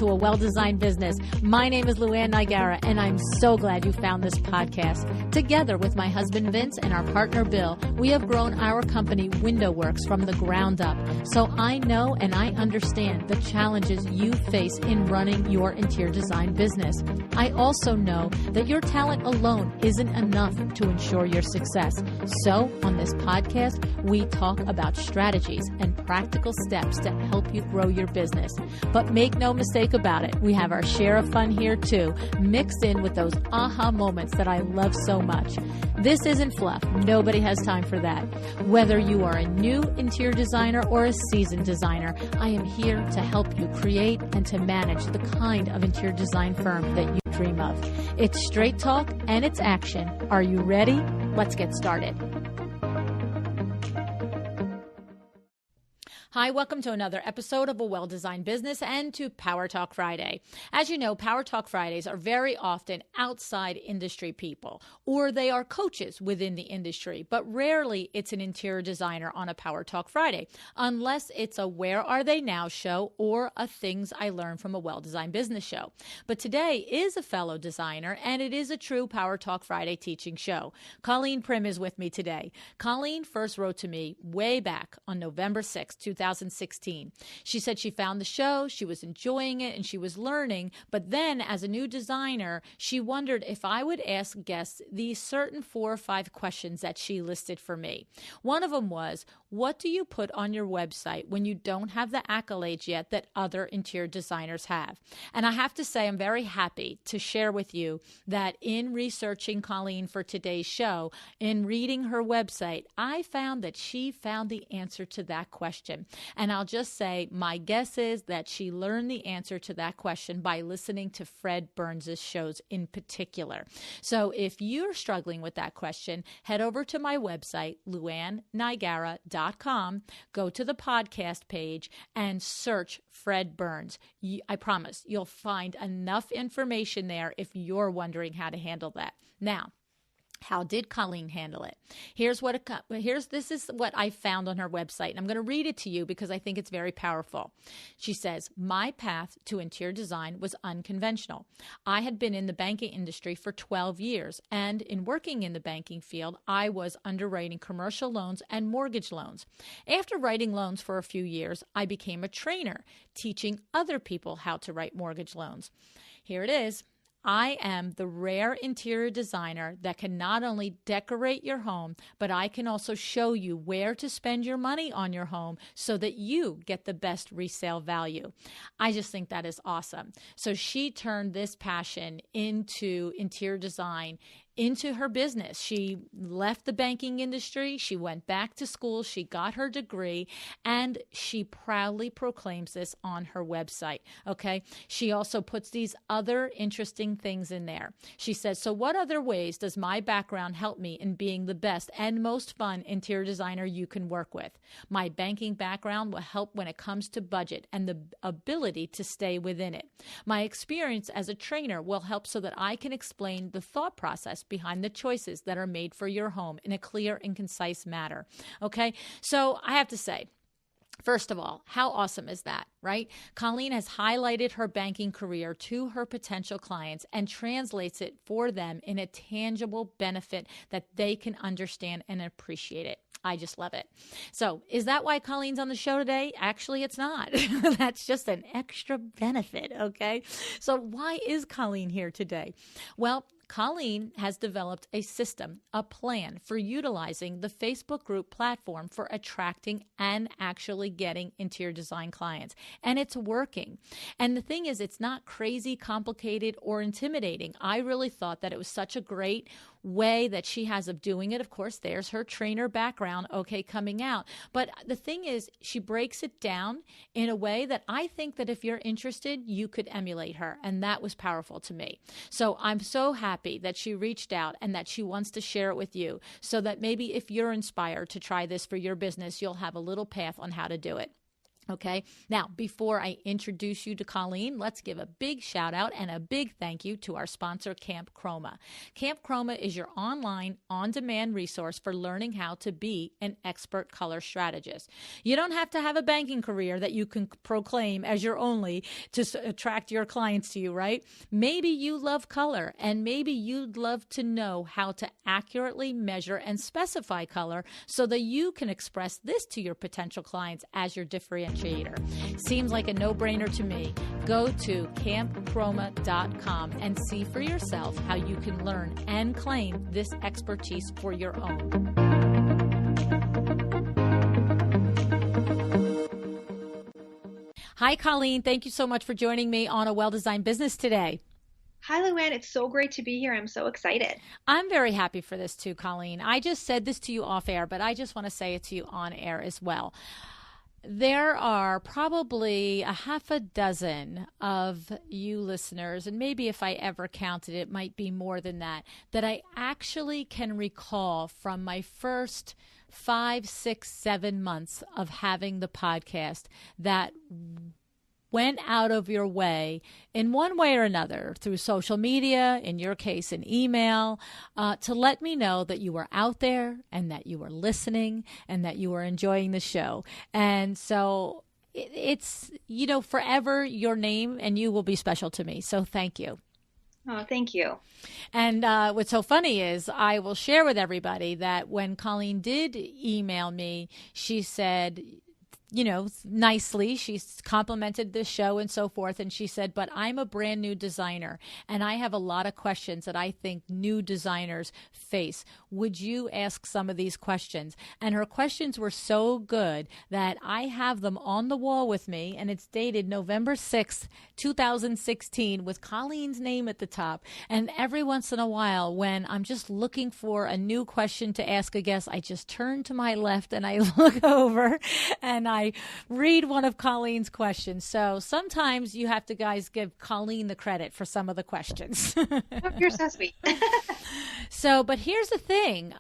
to A Well-Designed Business. My name is Luann Nigara, and I'm so glad you found this podcast. Together with my husband Vince and our partner Bill, we have grown our company WindowWorks from the ground up. So I know and I understand the challenges you face in running your interior design business. I also know that your talent alone isn't enough to ensure your success. So on this podcast, we talk about strategies and practical steps to help you grow your business. But make no mistake about it, we have our share of fun here too, mixed in with those aha moments that I love so much. This isn't fluff. Nobody has time for that. Whether you are a new interior designer or a seasoned designer, I am here to help you create and to manage the kind of interior design firm that you dream of. It's straight talk and it's action. Are you ready? Let's get started. Hi, welcome to another episode of A Well-Designed Business and to Power Talk Friday. As you know, Power Talk Fridays are very often outside industry people, or they are coaches within the industry, but rarely it's an interior designer on a Power Talk Friday, unless it's a Where Are They Now show or a Things I Learned from a Well-Designed Business show. But today is a fellow designer, and it is a true Power Talk Friday teaching show. Colleen Primm is with me today. Colleen first wrote to me way back on November 6, 2016. She said she found the show, she was enjoying it, and she was learning. But then as a new designer, she wondered if I would ask guests these certain 4 or 5 questions that she listed for me. One of them was, what do you put on your website when you don't have the accolades yet that other interior designers have? And I have to say, I'm very happy to share with you that in researching Colleen for today's show, in reading her website, I found that she found the answer to that question. And I'll just say, my guess is that she learned the answer to that question by listening to Fred Burns' shows in particular. So if you're struggling with that question, head over to my website, luannigara.com, go to the podcast page and search Fred Burns. I promise you'll find enough information there if you're wondering how to handle that. Now, how did Colleen handle it? This is what I found on her website, and I'm going to read it to you because I think it's very powerful. She says, my path to interior design was unconventional. I had been in the banking industry for 12 years, and in working in the banking field, I was underwriting commercial loans and mortgage loans. After writing loans for a few years, I became a trainer, teaching other people how to write mortgage loans. Here it is. I am the rare interior designer that can not only decorate your home, but I can also show you where to spend your money on your home so that you get the best resale value. I just think that is awesome. So she turned this passion into interior design into her business. She left the banking industry. She went back to school. She got her degree, and she proudly proclaims this on her website. Okay. She also puts these other interesting things in there. She says, so what other ways does my background help me in being the best and most fun interior designer you can work with? My banking background will help when it comes to budget and the ability to stay within it. My experience as a trainer will help so that I can explain the thought process behind the choices that are made for your home in a clear and concise manner. Okay, so I have to say, first of all, how awesome is that, right? Colleen has highlighted her banking career to her potential clients and translates it for them in a tangible benefit that they can understand and appreciate it. I just love it. So is that why Colleen's on the show today? Actually, it's not. That's just an extra benefit, okay? So why is Colleen here today? Well, Colleen has developed a system, a plan for utilizing the Facebook group platform for attracting and actually getting interior design clients. And it's working. And the thing is, it's not crazy, complicated, or intimidating. I really thought that it was such a great way that she has of doing it. Of course, there's her trainer background, okay, coming out. But the thing is, she breaks it down in a way that I think that if you're interested, you could emulate her. And that was powerful to me. So I'm so happy that she reached out and that she wants to share it with you so that maybe if you're inspired to try this for your business, you'll have a little path on how to do it. Okay. Now, before I introduce you to Colleen, let's give a big shout out and a big thank you to our sponsor, Camp Chroma. Camp Chroma is your online, on-demand resource for learning how to be an expert color strategist. You don't have to have a banking career that you can proclaim as your only to attract your clients to you, right? Maybe you love color, and maybe you'd love to know how to accurately measure and specify color so that you can express this to your potential clients as your differentiator. Seems like a no-brainer to me. Go to campchroma.com and see for yourself how you can learn and claim this expertise for your own. Hi, Colleen. Thank you so much for joining me on A Well-Designed Business today. Hi, Luann. It's so great to be here. I'm so excited. I'm very happy for this too, Colleen. I just said this to you off air, but I just want to say it to you on air as well. There are probably a half a dozen of you listeners, and maybe if I ever counted, it might be more than that, that I actually can recall from my first 5, 6, 7 months of having the podcast that went out of your way in one way or another through social media, in your case, an email, to let me know that you were out there and that you were listening and that you were enjoying the show. And so it's, forever your name and you will be special to me. So thank you. Oh, thank you. And what's so funny is I will share with everybody that when Colleen did email me, she said, nicely, she's complimented the show and so forth. And she said, but I'm a brand new designer and I have a lot of questions that I think new designers face. Would you ask some of these questions? And her questions were so good that I have them on the wall with me, and it's dated November 6th, 2016 with Colleen's name at the top. And every once in a while, when I'm just looking for a new question to ask a guest, I just turn to my left and I look over and I read one of Colleen's questions. So sometimes you have to, guys, give Colleen the credit for some of the questions. Oh, you're so sweet. But here's the thing.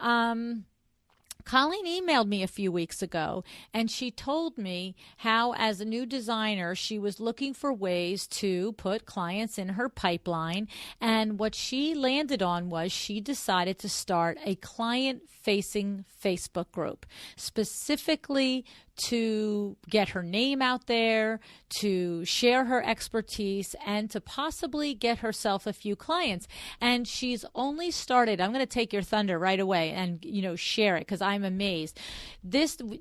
Colleen emailed me a few weeks ago, and she told me how, as a new designer, she was looking for ways to put clients in her pipeline. And what she landed on was she decided to start a client-facing Facebook group, specifically to get her name out there, to share her expertise, and to possibly get herself a few clients. And she's only started, I'm going to take your thunder right away and, share it because I'm amazed.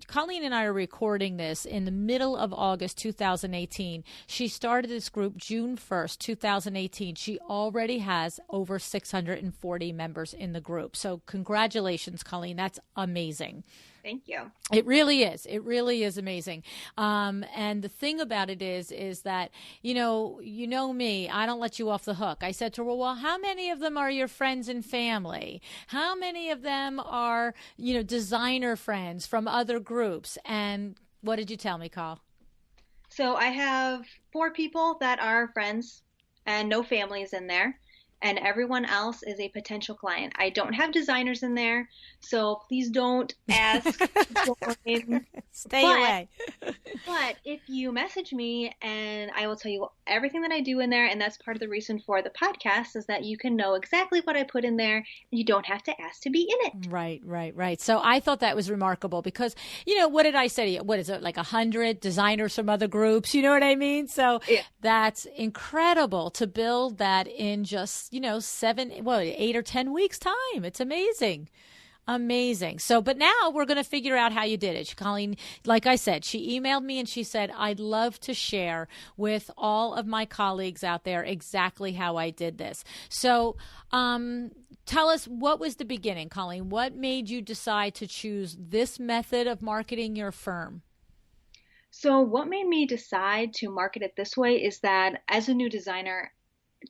Colleen and I are recording this in the middle of August 2018. She started this group June 1st, 2018. She already has over 640 members in the group. So congratulations, Colleen. That's amazing. Thank you. It really is. It really is amazing. And the thing about it is that, you know me, I don't let you off the hook. I said to her, well, how many of them are your friends and family? How many of them are, designer friends from other groups? And what did you tell me, Carl? So I have 4 people that are friends and no families in there. And everyone else is a potential client. I don't have designers in there, so please don't ask. Stay away. But if you message me, and I will tell you everything that I do in there, and that's part of the reason for the podcast, is that you can know exactly what I put in there, and you don't have to ask to be in it. Right. So I thought that was remarkable because, what did I say to you? What is it, like 100 designers from other groups? You know what I mean? So yeah. That's incredible to build that in just 8 or 10 weeks time. It's amazing. So, but now we're going to figure out how you did it. Colleen, like I said, she emailed me and she said, I'd love to share with all of my colleagues out there exactly how I did this. So, tell us, what was the beginning, Colleen? What made you decide to choose this method of marketing your firm? So what made me decide to market it this way is that as a new designer,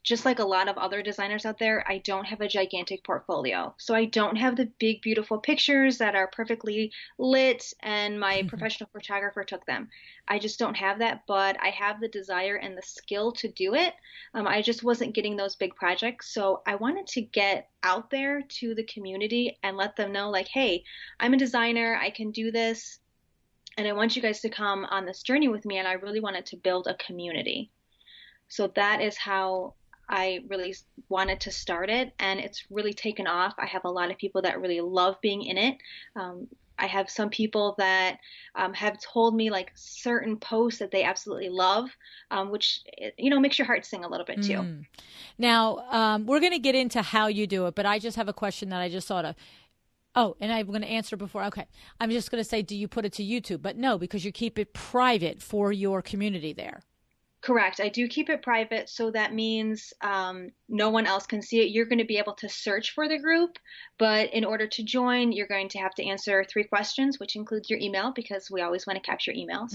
just like a lot of other designers out there, I don't have a gigantic portfolio. So I don't have the big, beautiful pictures that are perfectly lit and my professional photographer took them. I just don't have that, but I have the desire and the skill to do it. I just wasn't getting those big projects. So I wanted to get out there to the community and let them know, like, hey, I'm a designer. I can do this. And I want you guys to come on this journey with me. And I really wanted to build a community. So that is how I really wanted to start it. And it's really taken off. I have a lot of people that really love being in it. I have some people that have told me like certain posts that they absolutely love, which, makes your heart sing a little bit too. Now, we're going to get into how you do it, but I just have a question that I just thought of. Oh, and I'm going to answer before. Okay. I'm just going to say, do you put it to YouTube? But no, because you keep it private for your community there. Correct. I do keep it private, so that means no one else can see it. You're going to be able to search for the group, but in order to join, you're going to have to answer 3 questions, which includes your email, because we always want to capture emails.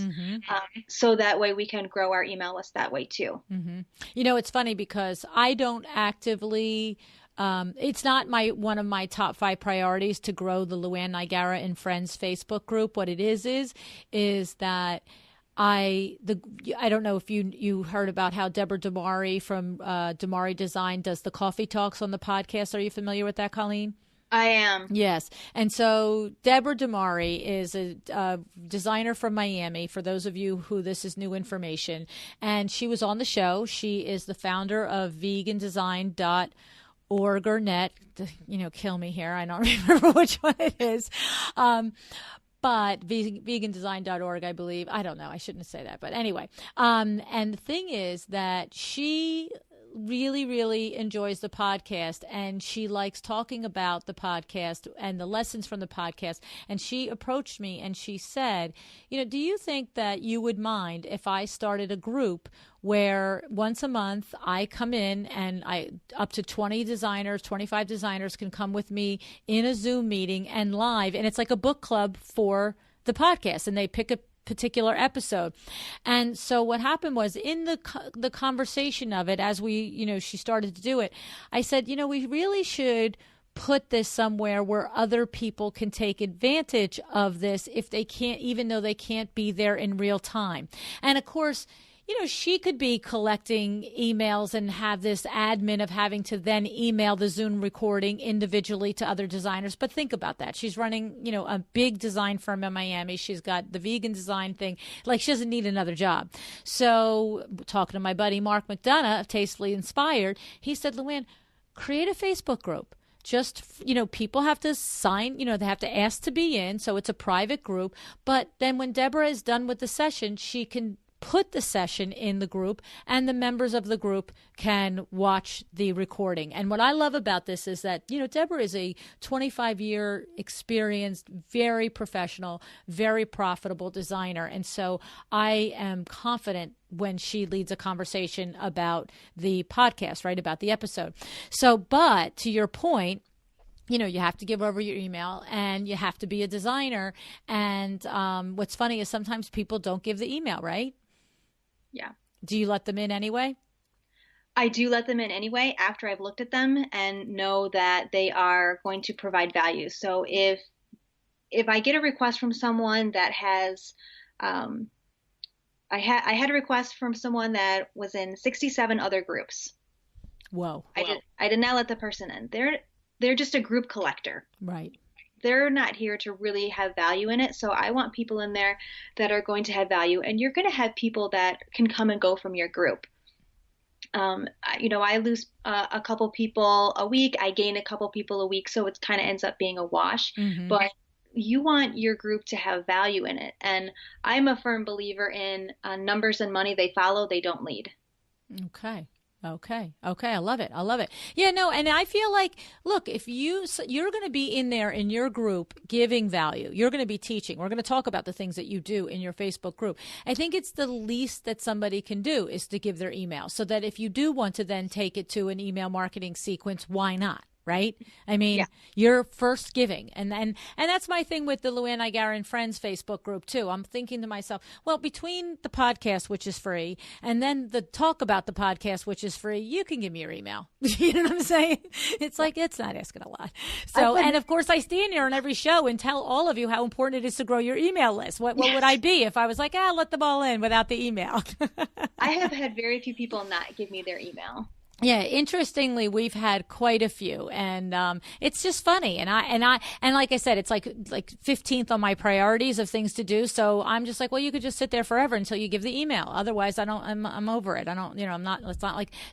So that way we can grow our email list that way too. It's funny because I don't actively it's not one of my top 5 priorities to grow the Luann Nigara and Friends Facebook group. What it is that I don't know if you heard about how Deborah Damari from Damari Design does the coffee talks on the podcast. Are you familiar with that, Colleen? I am. Yes. And so Deborah Damari is a designer from Miami, for those of you who this is new information. And she was on the show. She is the founder of vegandesign.org or net. Kill me here. I don't remember which one it is. But vegandesign.org, I believe. I don't know. I shouldn't say that. But anyway, and the thing is that she really, really enjoys the podcast, and she likes talking about the podcast and the lessons from the podcast. And she approached me and she said, do you think that you would mind if I started a group where once a month I come in and up to 20 designers, 25 designers can come with me in a Zoom meeting and live, and it's like a book club for the podcast, and they pick a particular episode. And so what happened was, in the conversation of it, as she started to do it, I said, we really should put this somewhere where other people can take advantage of this if they can't, even though they can't be there in real time. And of course, she could be collecting emails and have this admin of having to then email the Zoom recording individually to other designers. But think about that. She's running, a big design firm in Miami. She's got the vegan design thing. Like, she doesn't need another job. So talking to my buddy Mark McDonough of Tastefully Inspired, he said, Luann, create a Facebook group. Just, people have to sign, they have to ask to be in. So it's a private group. But then when Deborah is done with the session, she can put the session in the group, and the members of the group can watch the recording. And what I love about this is that, Deborah is a 25-year experienced, very professional, very profitable designer. And so I am confident when she leads a conversation about the podcast, right, about the episode. So, but to your point, you have to give over your email, and you have to be a designer. And what's funny is sometimes people don't give the email, right? Yeah. Do you let them in anyway? I do let them in anyway after I've looked at them and know that they are going to provide value. So if I get a request from someone that has, I had a request from someone that was in 67 other groups. Whoa. I did not let the person in. They're just a group collector. Right. They're not here to really have value in it. So I want people in there that are going to have value, and you're going to have people that can come and go from your group. I lose a couple people a week. I gain a couple people a week. So it kind of ends up being a wash, but you want your group to have value in it. And I'm a firm believer in numbers and money. They follow, they don't lead. Okay. I love it. Yeah, no, and I feel like, look, if you're going to be in there in your group giving value, you're going to be teaching. We're going to talk about the things that you do in your Facebook group. I think it's the least that somebody can do is to give their email, so that if you do want to then take it to an email marketing sequence, why not? Right? I mean, you're first giving. And that's my thing with the Luann Nigara and Friends Facebook group too. I'm thinking to myself, well, between the podcast, which is free, and then the talk about the podcast, which is free, you can give me your email. You know what I'm saying? It's like, it's not asking a lot. So, and of course I stand here on every show and tell all of you how important it is to grow your email list. What would I be if I was like, let them all in without the email? I have had very few people not give me their email. Yeah, interestingly, we've had quite a few, and it's just funny. And like I said, it's like 15th on my priorities of things to do. So I'm just like, well, you could just sit there forever until you give the email. Otherwise, I'm over it. I don't, I'm not.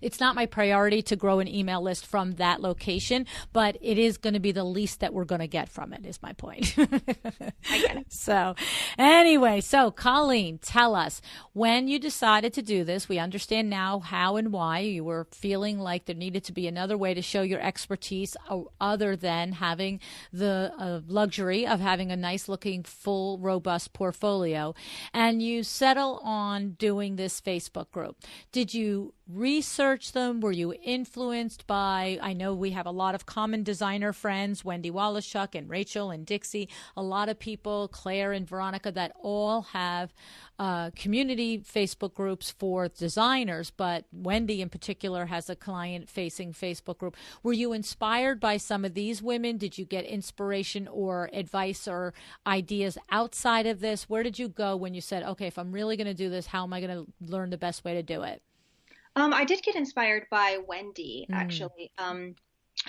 It's not my priority to grow an email list from that location, but it is going to be the least that we're going to get from it. Is my point. I get it. So, anyway, so Colleen, tell us when you decided to do this. We understand now how and why you were feeling like there needed to be another way to show your expertise other than having the luxury of having a nice looking, full, robust portfolio. And you settle on doing this Facebook group. Did you research them? Were you influenced by, I know we have a lot of common designer friends, Wendy Wallachuk and Rachel and Dixie, a lot of people, Claire and Veronica, that all have community Facebook groups for designers, but Wendy in particular has a client-facing Facebook group. Were you inspired by some of these women? Did you get inspiration or advice or ideas outside of this? Where did you go when you said, okay, if I'm really going to do this, how am I going to learn the best way to do it? I did get inspired by Wendy, actually,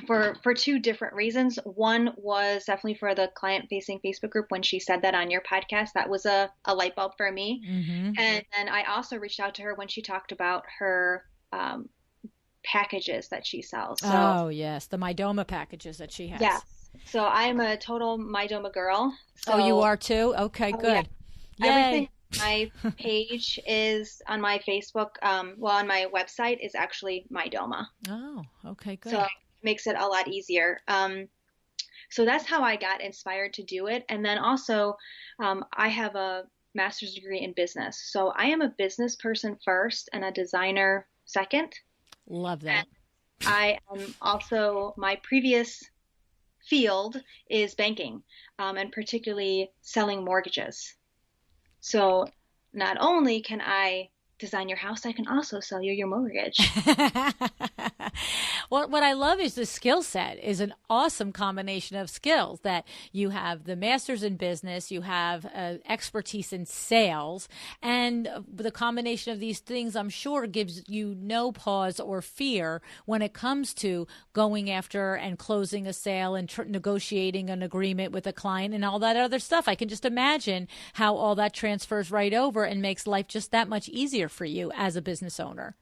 for two different reasons. One was definitely for the client-facing Facebook group. When she said that on your podcast, that was a light bulb for me. And then I also reached out to her when she talked about her packages that she sells. So, oh, yes, the Mydoma packages that she has. Yes. So I am a total Mydoma girl. So, oh, you are too? Okay, good. Yeah. Everything my page is on my Facebook, on my website is actually Mydoma. Oh, okay, good. So it makes it a lot easier. So that's how I got inspired to do it. And then also, I have a master's degree in business. So I am a business person first and a designer second. Love that. And I am also, my previous field is banking, and particularly selling mortgages. So not only can I design your house, I can also sell you your mortgage. Well, what I love is the skill set is an awesome combination of skills that you have the master's in business, you have expertise in sales, and the combination of these things, I'm sure, gives you no pause or fear when it comes to going after and closing a sale and negotiating an agreement with a client and all that other stuff. I can just imagine how all that transfers right over and makes life just that much easier for you as a business owner.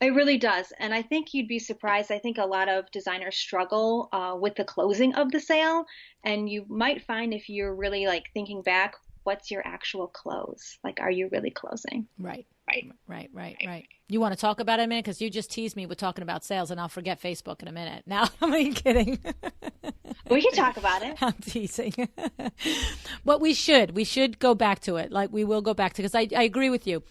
It really does. And I think you'd be surprised. I think a lot of designers struggle with the closing of the sale. And you might find if you're really like thinking back, what's your actual close? Like, are you really closing? Right. You want to talk about it a minute? Because you just teased me with talking about sales and I'll forget Facebook in a minute. Now, I'm kidding. We can talk about it. I'm teasing. But we should go back to it. Like we will go back to, because I agree with you.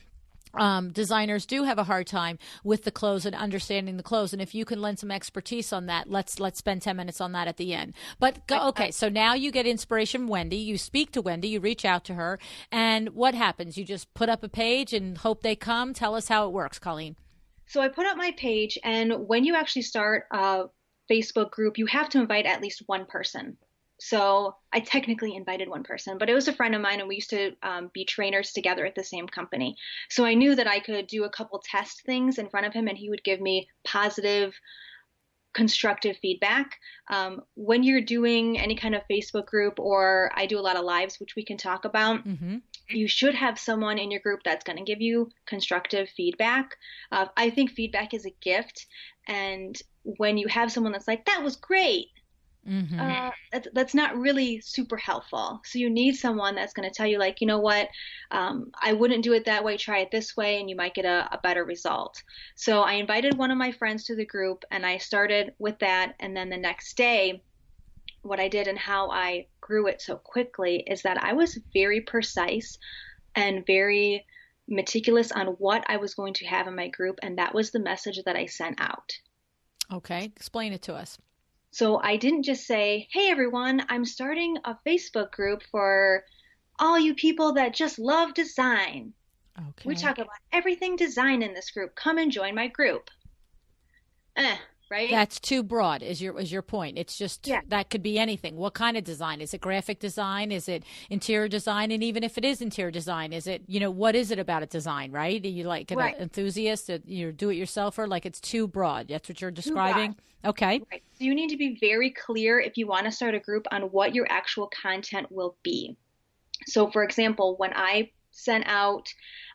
Designers do have a hard time with the close and understanding the close. And if you can lend some expertise on that, let's spend 10 minutes on that at the end. But okay, so now you get inspiration from Wendy. You speak to Wendy, you reach out to her, and what happens? You just put up a page and hope they come? Tell us how it works, Colleen. So I put up my page, and when you actually start a Facebook group, you have to invite at least one person. So I technically invited one person, but it was a friend of mine, and we used to be trainers together at the same company. So I knew that I could do a couple test things in front of him, and he would give me positive, constructive feedback. When you're doing any kind of Facebook group, or I do a lot of lives, which we can talk about, you should have someone in your group that's going to give you constructive feedback. I think feedback is a gift. And when you have someone that's like, that was great, that's not really super helpful. So you need someone that's going to tell you, like, you know what, I wouldn't do it that way, try it this way, and you might get a better result. So I invited one of my friends to the group, and I started with that. And then the next day, what I did and how I grew it so quickly is that I was very precise and very meticulous on what I was going to have in my group, and that was the message that I sent out. Okay, explain it to us. So I didn't just say, hey, everyone, I'm starting a Facebook group for all you people that just love design. Okay. We talk about everything design in this group. Come and join my group. right? That's too broad is your point. It's just, Yeah. that could be anything. What kind of design? Is it graphic design? Is it interior design? And even if it is interior design, is it, what is it about a design, right? Are you like an Right. enthusiast, you're do-it-yourselfer? Like, it's too broad. That's what you're Too broad. describing? Okay. Right. So you need to be very clear if you want to start a group on what your actual content will be. So for example, when I sent out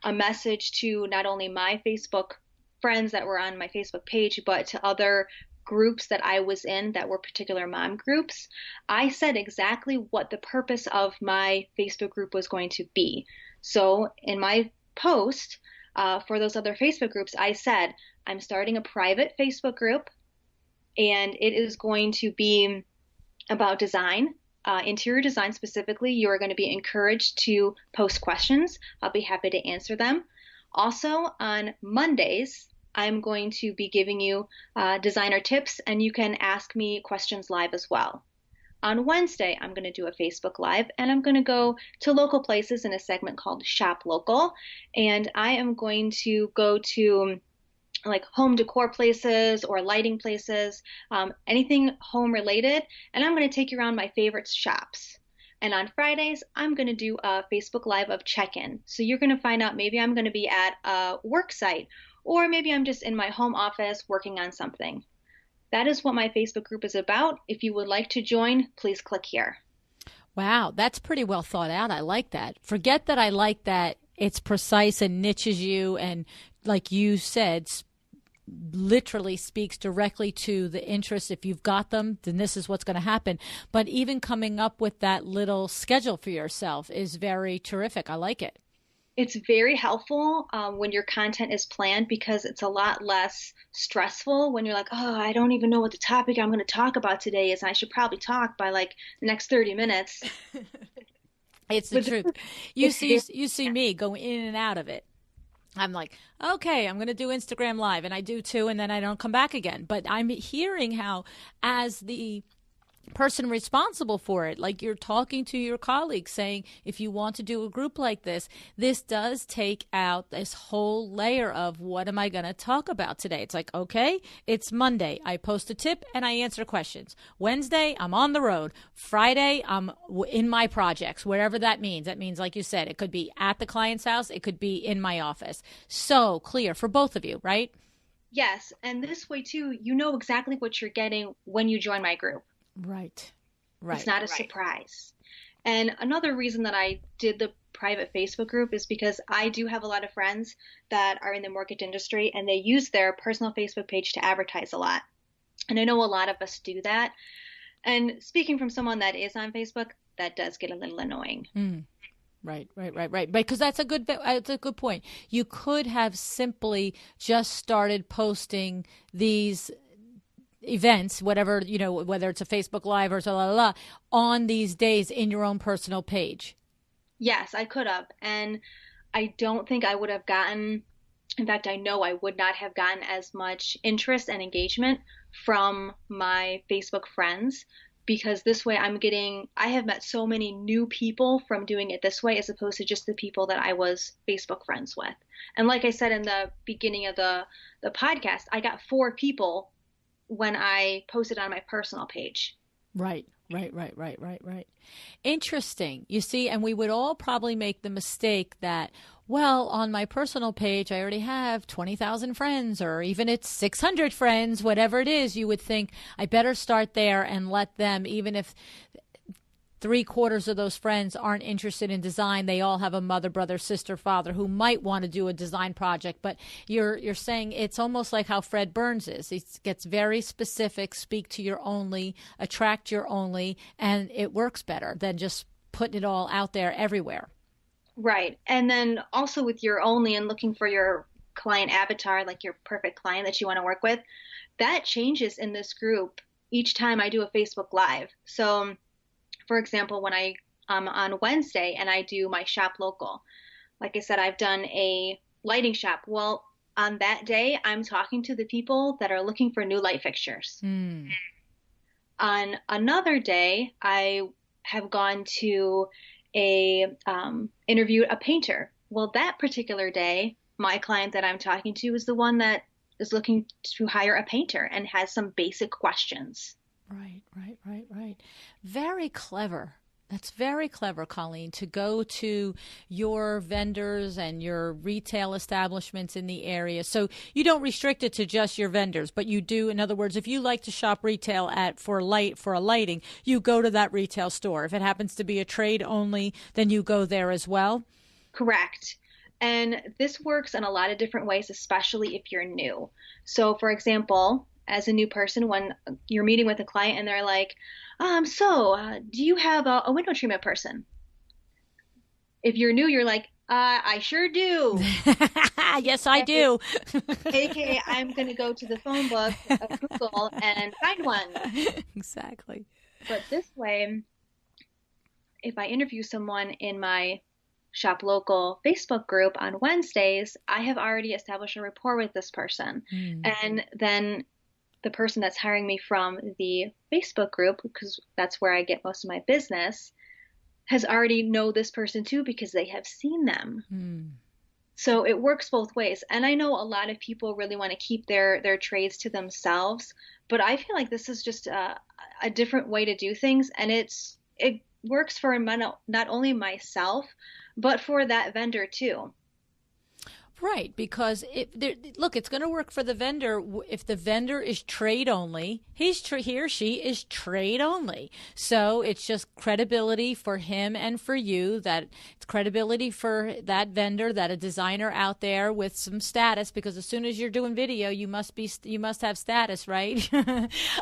a message to not only my Facebook friends that were on my Facebook page, but to other groups that I was in that were particular mom groups, I said exactly what the purpose of my Facebook group was going to be. So in my post for those other Facebook groups, I said, I'm starting a private Facebook group, and it is going to be about design. Interior design specifically. You are going to be encouraged to post questions. I'll be happy to answer them. Also, on Mondays, I'm going to be giving you designer tips, and you can ask me questions live as well. On Wednesday, I'm going to do a Facebook Live, and I'm going to go to local places in a segment called Shop Local, and I am going to go to like home decor places or lighting places, anything home related. And I'm going to take you around my favorite shops. And on Fridays, I'm going to do a Facebook Live of check-in. So you're going to find out maybe I'm going to be at a work site, or maybe I'm just in my home office working on something. That is what my Facebook group is about. If you would like to join, please click here. Wow, that's pretty well thought out. I like that. Forget that I like that it's precise and niches you, and like you said, literally speaks directly to the interests. If you've got them, then this is what's going to happen. But even coming up with that little schedule for yourself is very terrific. I like it. It's very helpful when your content is planned, because it's a lot less stressful when you're like, oh, I don't even know what the topic I'm going to talk about today is. And I should probably talk by like the next 30 minutes. It's the truth. You see me go in and out of it. I'm like, okay, I'm going to do Instagram Live, and I do too, and then I don't come back again. But I'm hearing how, as the person responsible for it, like you're talking to your colleagues saying, if you want to do a group like this does take out this whole layer of what am I going to talk about today? It's like, okay, it's Monday. I post a tip and I answer questions. Wednesday, I'm on the road. Friday, I'm in my projects, wherever that means. That means, like you said, it could be at the client's house. It could be in my office. So clear for both of you, right? Yes. And this way too, you know exactly what you're getting when you join my group. Right. It's not a surprise. And another reason that I did the private Facebook group is because I do have a lot of friends that are in the mortgage industry, and they use their personal Facebook page to advertise a lot. And I know a lot of us do that. And speaking from someone that is on Facebook, that does get a little annoying. Right. Because that's a good point. You could have simply just started posting these events, whatever, whether it's a Facebook Live or on these days in your own personal page. Yes, I could have. And I don't think I would have gotten, in fact, I know I would not have gotten as much interest and engagement from my Facebook friends, because this way I have met so many new people from doing it this way, as opposed to just the people that I was Facebook friends with. And like I said in the beginning of the podcast, I got 4 people when I posted on my personal page. Right. Interesting. You see, and we would all probably make the mistake that, well, on my personal page, I already have 20,000 friends, or even it's 600 friends, whatever it is. You would think I better start there and let them, even if 3/4 of those friends aren't interested in design, they all have a mother, brother, sister, father who might want to do a design project. But you're saying it's almost like how Fred Burns is. He gets very specific, speak to your only, attract your only, and it works better than just putting it all out there everywhere. Right. And then also with your only and looking for your client avatar, like your perfect client that you want to work with, that changes in this group each time I do a Facebook Live. So for example, when I'm on Wednesday and I do my shop local, like I said, I've done a lighting shop. Well, on that day, I'm talking to the people that are looking for new light fixtures. On another day, I have gone to interviewed a painter. Well, that particular day, my client that I'm talking to is the one that is looking to hire a painter and has some basic questions. Right. Very clever. That's very clever, Colleen, to go to your vendors and your retail establishments in the area. So you don't restrict it to just your vendors, but you do. In other words, if you like to shop retail for a lighting, you go to that retail store. If it happens to be a trade only, then you go there as well. Correct. And this works in a lot of different ways, especially if you're new. So, for example, as a new person, when you're meeting with a client and they're like, do you have a window treatment person? If you're new, you're like, I sure do. Yes, I do. AKA, I'm going to go to the phone book of Google and find one. Exactly. But this way, if I interview someone in my Shop Local Facebook group on Wednesdays, I have already established a rapport with this person. And then the person that's hiring me from the Facebook group, because that's where I get most of my business, has already know this person too because they have seen them. So it works both ways. And I know a lot of people really want to keep their trades to themselves, but I feel like this is just a different way to do things. And it works for not only myself, but for that vendor too. Right, because it's going to work for the vendor if the vendor is trade only. He or she is trade only. So it's just credibility for him and for you. That it's credibility for that vendor, that a designer out there with some status. Because as soon as you're doing video, you must have status, right?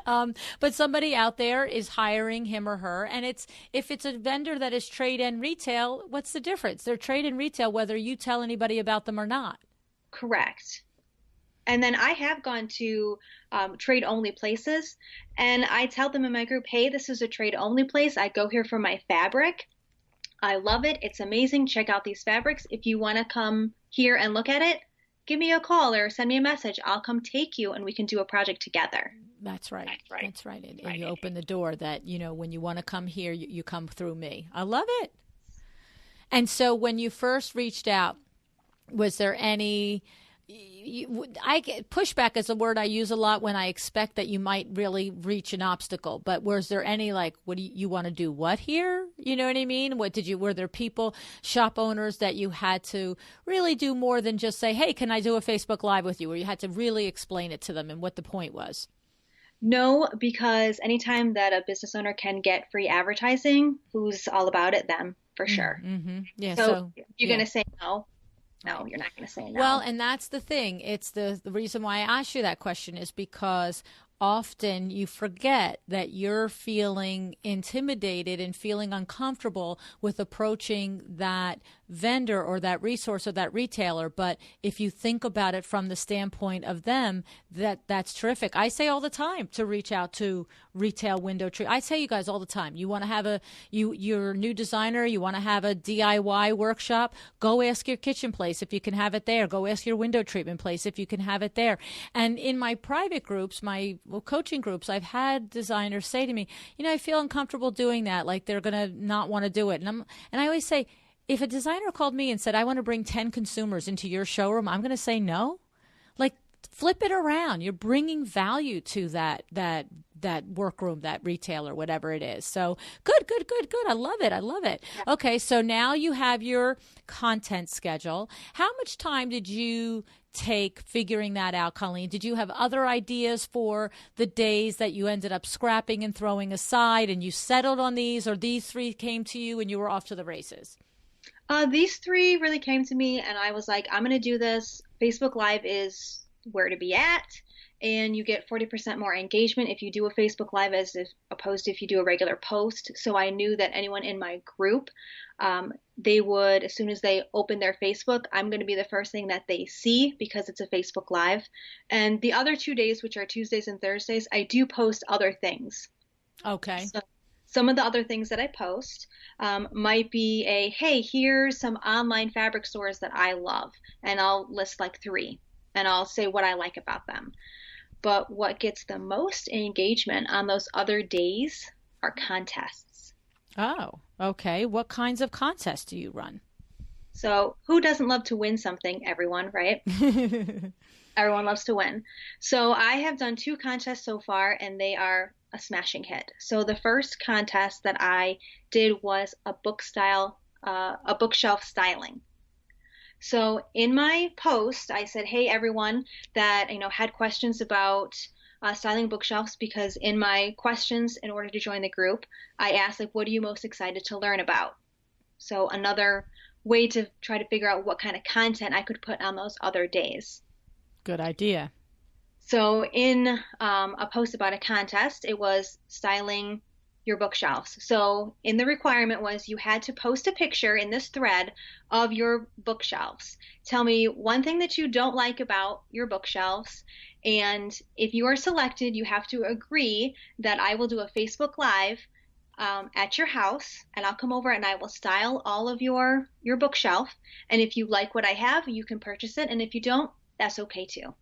But somebody out there is hiring him or her, and if it's a vendor that is trade and retail, what's the difference? They're trade and retail, whether you tell anybody about them or not. Correct. And then I have gone to trade-only places, and I tell them in my group, hey, this is a trade-only place. I go here for my fabric. I love it. It's amazing. Check out these fabrics. If you want to come here and look at it, give me a call or send me a message. I'll come take you, and we can do a project together. That's right. That's right. And you open the door that, when you want to come here, you come through me. I love it. And so when you first reached out, was there any pushback is a word I use a lot when I expect that you might really reach an obstacle, but was there any what do you want to do what here? You know what I mean? Were there shop owners that you had to really do more than just say, hey, can I do a Facebook Live with you? Or you had to really explain it to them and what the point was? No, because anytime that a business owner can get free advertising, who's all about it? Them, for sure. Mm-hmm. Yeah. So you're going to say no? No, you're not going to say no. Well, and that's the thing. It's the reason why I asked you that question is because often you forget that you're feeling intimidated and feeling uncomfortable with approaching that vendor or that resource or that retailer. But if you think about it from the standpoint of them, that's terrific. I say all the time to reach out to retail window treat. I tell you guys all the time, you want to have you're a new designer, you want to have a DIY workshop, go ask your kitchen place if you can have it there. Go ask your window treatment place if you can have it there. And in my private groups, my coaching groups, I've had designers say to me, I feel uncomfortable doing that. Like they're going to not want to do it. And I always say, if a designer called me and said, I want to bring 10 consumers into your showroom, I'm going to say no. Flip it around. You're bringing value to that workroom, that retailer, whatever it is. So good. I love it. Yeah. Okay, so now you have your content schedule. How much time did you take figuring that out, Colleen? Did you have other ideas for the days that you ended up scrapping and throwing aside, and you settled on these, or these three came to you and you were off to the races? These three really came to me, and I was like, I'm going to do this. Facebook Live is where to be at, and you get 40% more engagement if you do a Facebook Live opposed to if you do a regular post. So I knew that anyone in my group, they would, as soon as they open their Facebook, I'm going to be the first thing that they see because it's a Facebook Live. And the other 2 days, which are Tuesdays and Thursdays, I do post other things. Okay. So some of the other things that I post might be hey, here's some online fabric stores that I love, and I'll list 3. And I'll say what I like about them. But what gets the most engagement on those other days are contests. Oh, okay. What kinds of contests do you run? So who doesn't love to win something? Everyone, right? Everyone loves to win. So I have done 2 contests so far, and they are a smashing hit. So the first contest that I did was a bookshelf styling. So in my post, I said, hey, everyone that, had questions about styling bookshelves, because in my questions, in order to join the group, I asked, like, what are you most excited to learn about? So another way to try to figure out what kind of content I could put on those other days. Good idea. So in a post about a contest, it was styling your bookshelves. So in the requirement was you had to post a picture in this thread of your bookshelves. Tell me one thing that you don't like about your bookshelves. And if you are selected, you have to agree that I will do a Facebook Live at your house, and I'll come over and I will style all of your bookshelf. And if you like what I have, you can purchase it. And if you don't, that's okay too.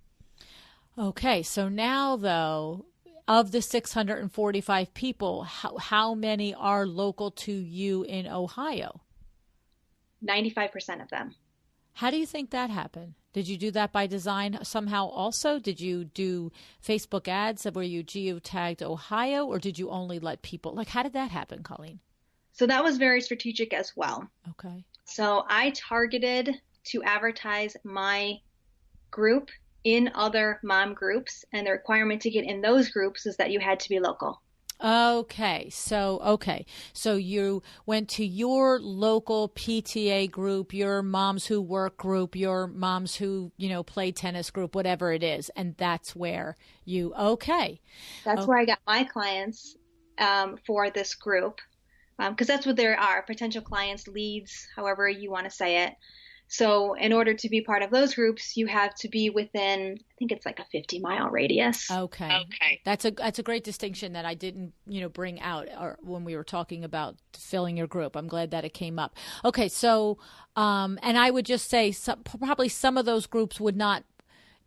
Okay, so now though, of the 645 people, how many are local to you in Ohio? 95% of them. How do you think that happened? Did you do that by design somehow also? Did you do Facebook ads where you geotagged Ohio, or did you only let people, like, how did that happen, Colleen? So that was very strategic as well. Okay. So I targeted to advertise my group in other mom groups, and the requirement to get in those groups is that you had to be local. Okay. So you went to your local PTA group, your moms who work group, your moms who, play tennis group, whatever it is. And that's where That's where I got my clients for this group. Because that's what there are, potential clients, leads, however you want to say it. So in order to be part of those groups, you have to be within, I think it's like a 50-mile radius. Okay. That's a great distinction that I didn't, bring out when we were talking about filling your group. I'm glad that it came up. Okay. So, and I would just say probably some of those groups would not,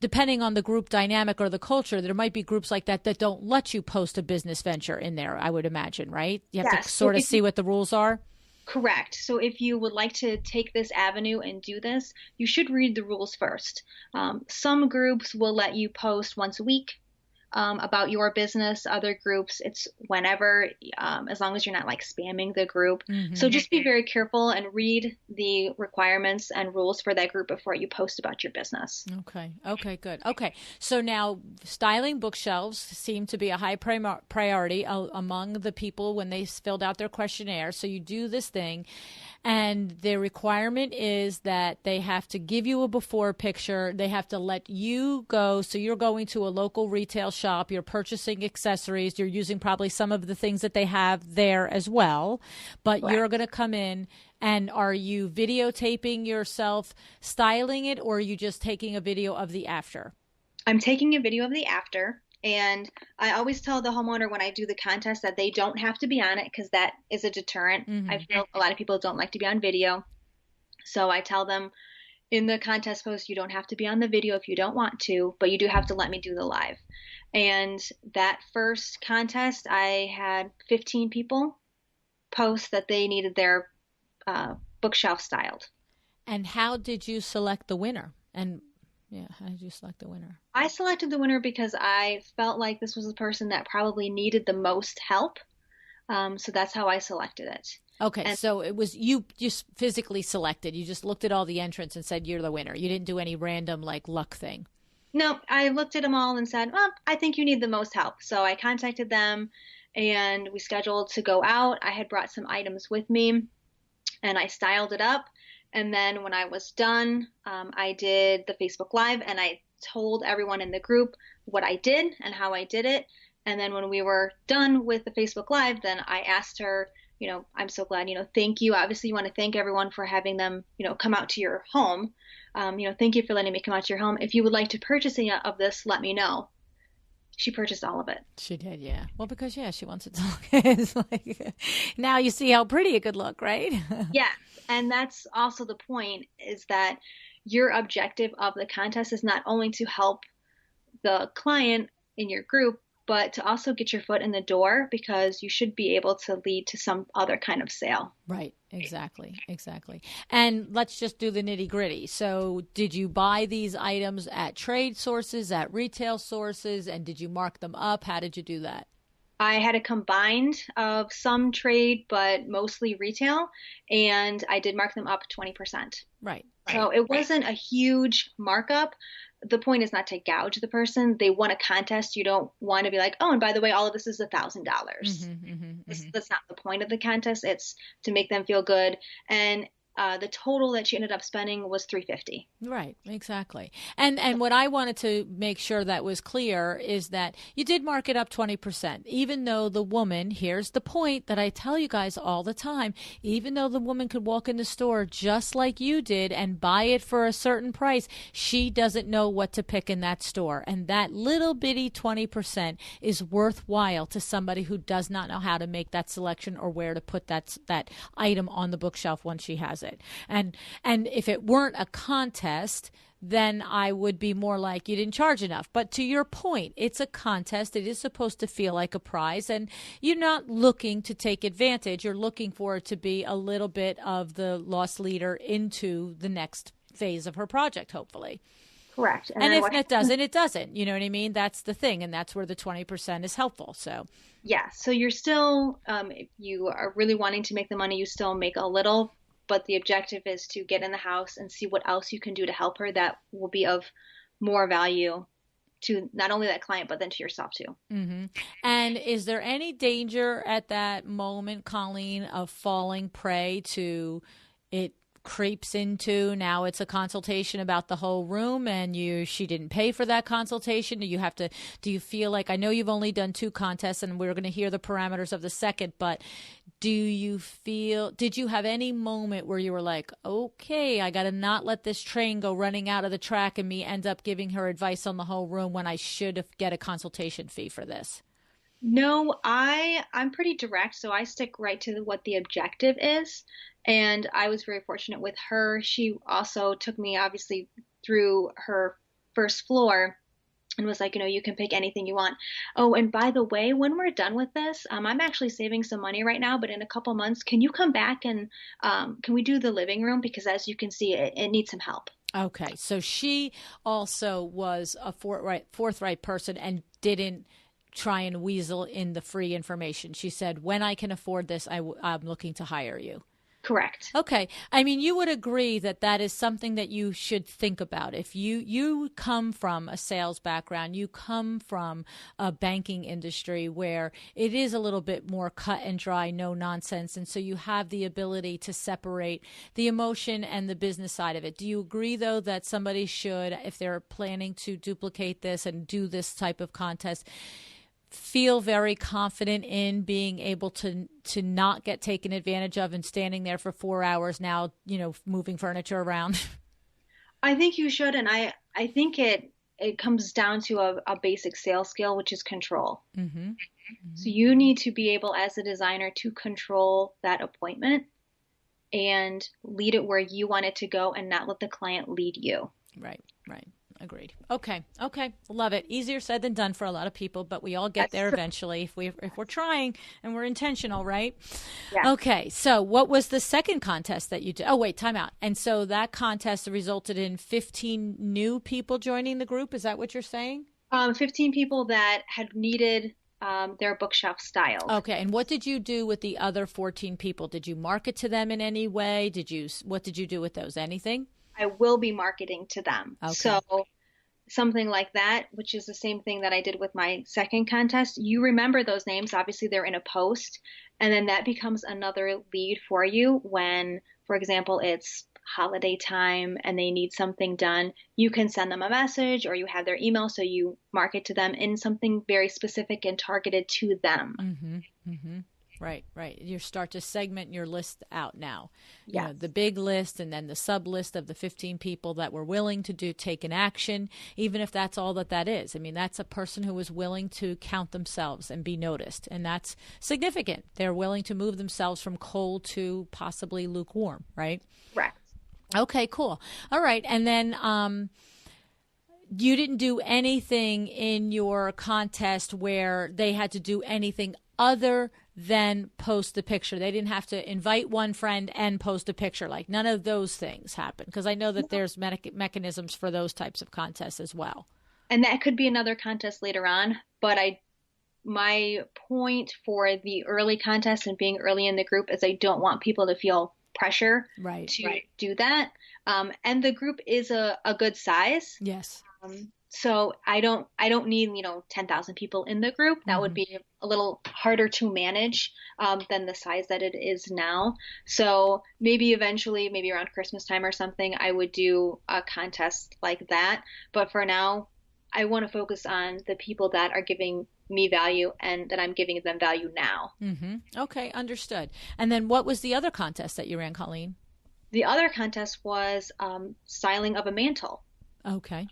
depending on the group dynamic or the culture, there might be groups like that don't let you post a business venture in there, I would imagine, right? You have to sort of see what the rules are. Correct. So if you would like to take this avenue and do this, you should read the rules first. Some groups will let you post once a week about your business. Other groups, it's whenever, as long as you're not like spamming the group. Mm-hmm. So just be very careful and read the requirements and rules for that group before you post about your business. Okay, good. Okay, so now styling bookshelves seemed to be a high priority among the people when they filled out their questionnaire. So you do this thing, and the requirement is that they have to give you a before picture. They have to let you go. So you're going to a local retail shop. You're purchasing accessories. You're using probably some of the things that they have there as well. But Correct. You're going to come in, and are you videotaping yourself styling it, or are you just taking a video of the after? I'm taking a video of the after. And I always tell the homeowner when I do the contest that they don't have to be on it, because that is a deterrent. Mm-hmm. I feel a lot of people don't like to be on video. So I tell them in the contest post, you don't have to be on the video if you don't want to, but you do have to let me do the live. And that first contest, I had 15 people post that they needed their bookshelf styled. And how did you select the winner? And how did you select the winner? I selected the winner because I felt like this was the person that probably needed the most help. So that's how I selected it. Okay, so it was you just physically selected. You just looked at all the entrants and said, you're the winner. You didn't do any random luck thing. No, I looked at them all and said, well, I think you need the most help. So I contacted them and we scheduled to go out. I had brought some items with me and I styled it up. And then when I was done, I did the Facebook Live and I told everyone in the group what I did and how I did it. And then when we were done with the Facebook Live, then I asked her, I'm so glad, thank you. Obviously, you want to thank everyone for having them, come out to your home. Thank you for letting me come out to your home. If you would like to purchase any of this, let me know. She purchased all of it. She did, yeah. Well, because, she wants it to look. It's now you see how pretty it could look, right? Yeah. And that's also the point, is that your objective of the contest is not only to help the client in your group but to also get your foot in the door because you should be able to lead to some other kind of sale. Right. Exactly. Exactly. And let's just do the nitty gritty. So did you buy these items at trade sources, at retail sources, and did you mark them up? How did you do that? I had a combined of some trade, but mostly retail, and I did mark them up 20%. Right. So it wasn't a huge markup. The point is not to gouge the person. They won a contest. You don't want to be like, oh, and by the way, all of this is $1,000. That's not the point of the contest. It's to make them feel good. And the total that she ended up spending was $350. Right, exactly. And what I wanted to make sure that was clear is that you did mark it up 20%, even though the woman, here's the point that I tell you guys all the time, even though the woman could walk in the store just like you did and buy it for a certain price, she doesn't know what to pick in that store. And that little bitty 20% is worthwhile to somebody who does not know how to make that selection or where to put that item on the bookshelf once she has it. And if it weren't a contest, then I would be more like you didn't charge enough. But to your point, it's a contest. It is supposed to feel like a prize, and you're not looking to take advantage. You're looking for it to be a little bit of the loss leader into the next phase of her project, hopefully. Correct. And if it doesn't, it doesn't. You know what I mean? That's the thing, and that's where the 20% is helpful. So yeah, so you're still, if you are really wanting to make the money, you still make a little, but the objective is to get in the house and see what else you can do to help her that will be of more value to not only that client, but then to yourself too. Mm-hmm. And is there any danger at that moment, Colleen, of falling prey to it creeps into now it's a consultation about the whole room and she didn't pay for that consultation? Do you feel like, I know you've only done 2 contests and we're going to hear the parameters of the second, but did you have any moment where you were like, okay, I got to not let this train go running out of the track and me end up giving her advice on the whole room when I should get a consultation fee for this? No, I'm pretty direct, so I stick right to what the objective is. And I was very fortunate with her. She also took me obviously through her first floor and was like, you can pick anything you want. Oh, and by the way, when we're done with this, I'm actually saving some money right now, but in a couple months, can you come back and can we do the living room? Because as you can see, it needs some help. Okay. So she also was a forthright person and didn't try and weasel in the free information. She said, when I can afford this, I'm looking to hire you. Correct. Okay. I mean, you would agree that that is something that you should think about. If you come from a sales background, you come from a banking industry where it is a little bit more cut and dry, no nonsense. And so you have the ability to separate the emotion and the business side of it. Do you agree, though, that somebody should, if they're planning to duplicate this and do this type of contest, feel very confident in being able to not get taken advantage of and standing there for 4 hours now, moving furniture around? I think you should. And I think it comes down to a basic sales skill, which is control. Mm-hmm. Mm-hmm. So you need to be able as a designer to control that appointment and lead it where you want it to go and not let the client lead you. Right. Agreed. Okay. Love it. Easier said than done for a lot of people, but we all get there eventually if we're trying and we're intentional, right? Yeah. Okay. So what was the second contest that you did? Oh, wait, time out. And so that contest resulted in 15 new people joining the group. Is that what you're saying? 15 people that had needed their bookshelf style. Okay. And what did you do with the other 14 people? Did you market to them in any way? What did you do with those? Anything? I will be marketing to them. Okay. So something like that, which is the same thing that I did with my second contest. You remember those names. Obviously, they're in a post. And then that becomes another lead for you when, for example, it's holiday time and they need something done. You can send them a message or you have their email. So you market to them in something very specific and targeted to them. Mm-hmm. Mm-hmm. Right. You start to segment your list out now. Yes. The big list and then the sub list of the 15 people that were willing to take an action, even if that's all that is. I mean, that's a person who is willing to count themselves and be noticed. And that's significant. They're willing to move themselves from cold to possibly lukewarm, right? Correct. Okay, cool. All right. And then you didn't do anything in your contest where they had to do anything other than post the picture. They didn't have to invite one friend and post a picture. Like none of those things happen, because I know that there's mechanisms for those types of contests as well. And that could be another contest later on, but my point for the early contest and being early in the group is I don't want people to feel pressure to do that. And the group is a good size. Yes. So I don't need, 10,000 people in the group. That would be a little harder to manage than the size that it is now. So maybe eventually, maybe around Christmas time or something, I would do a contest like that. But for now, I want to focus on the people that are giving me value and that I'm giving them value now. Mm-hmm. Okay, understood. And then what was the other contest that you ran, Colleen? The other contest was styling of a mantle. Okay.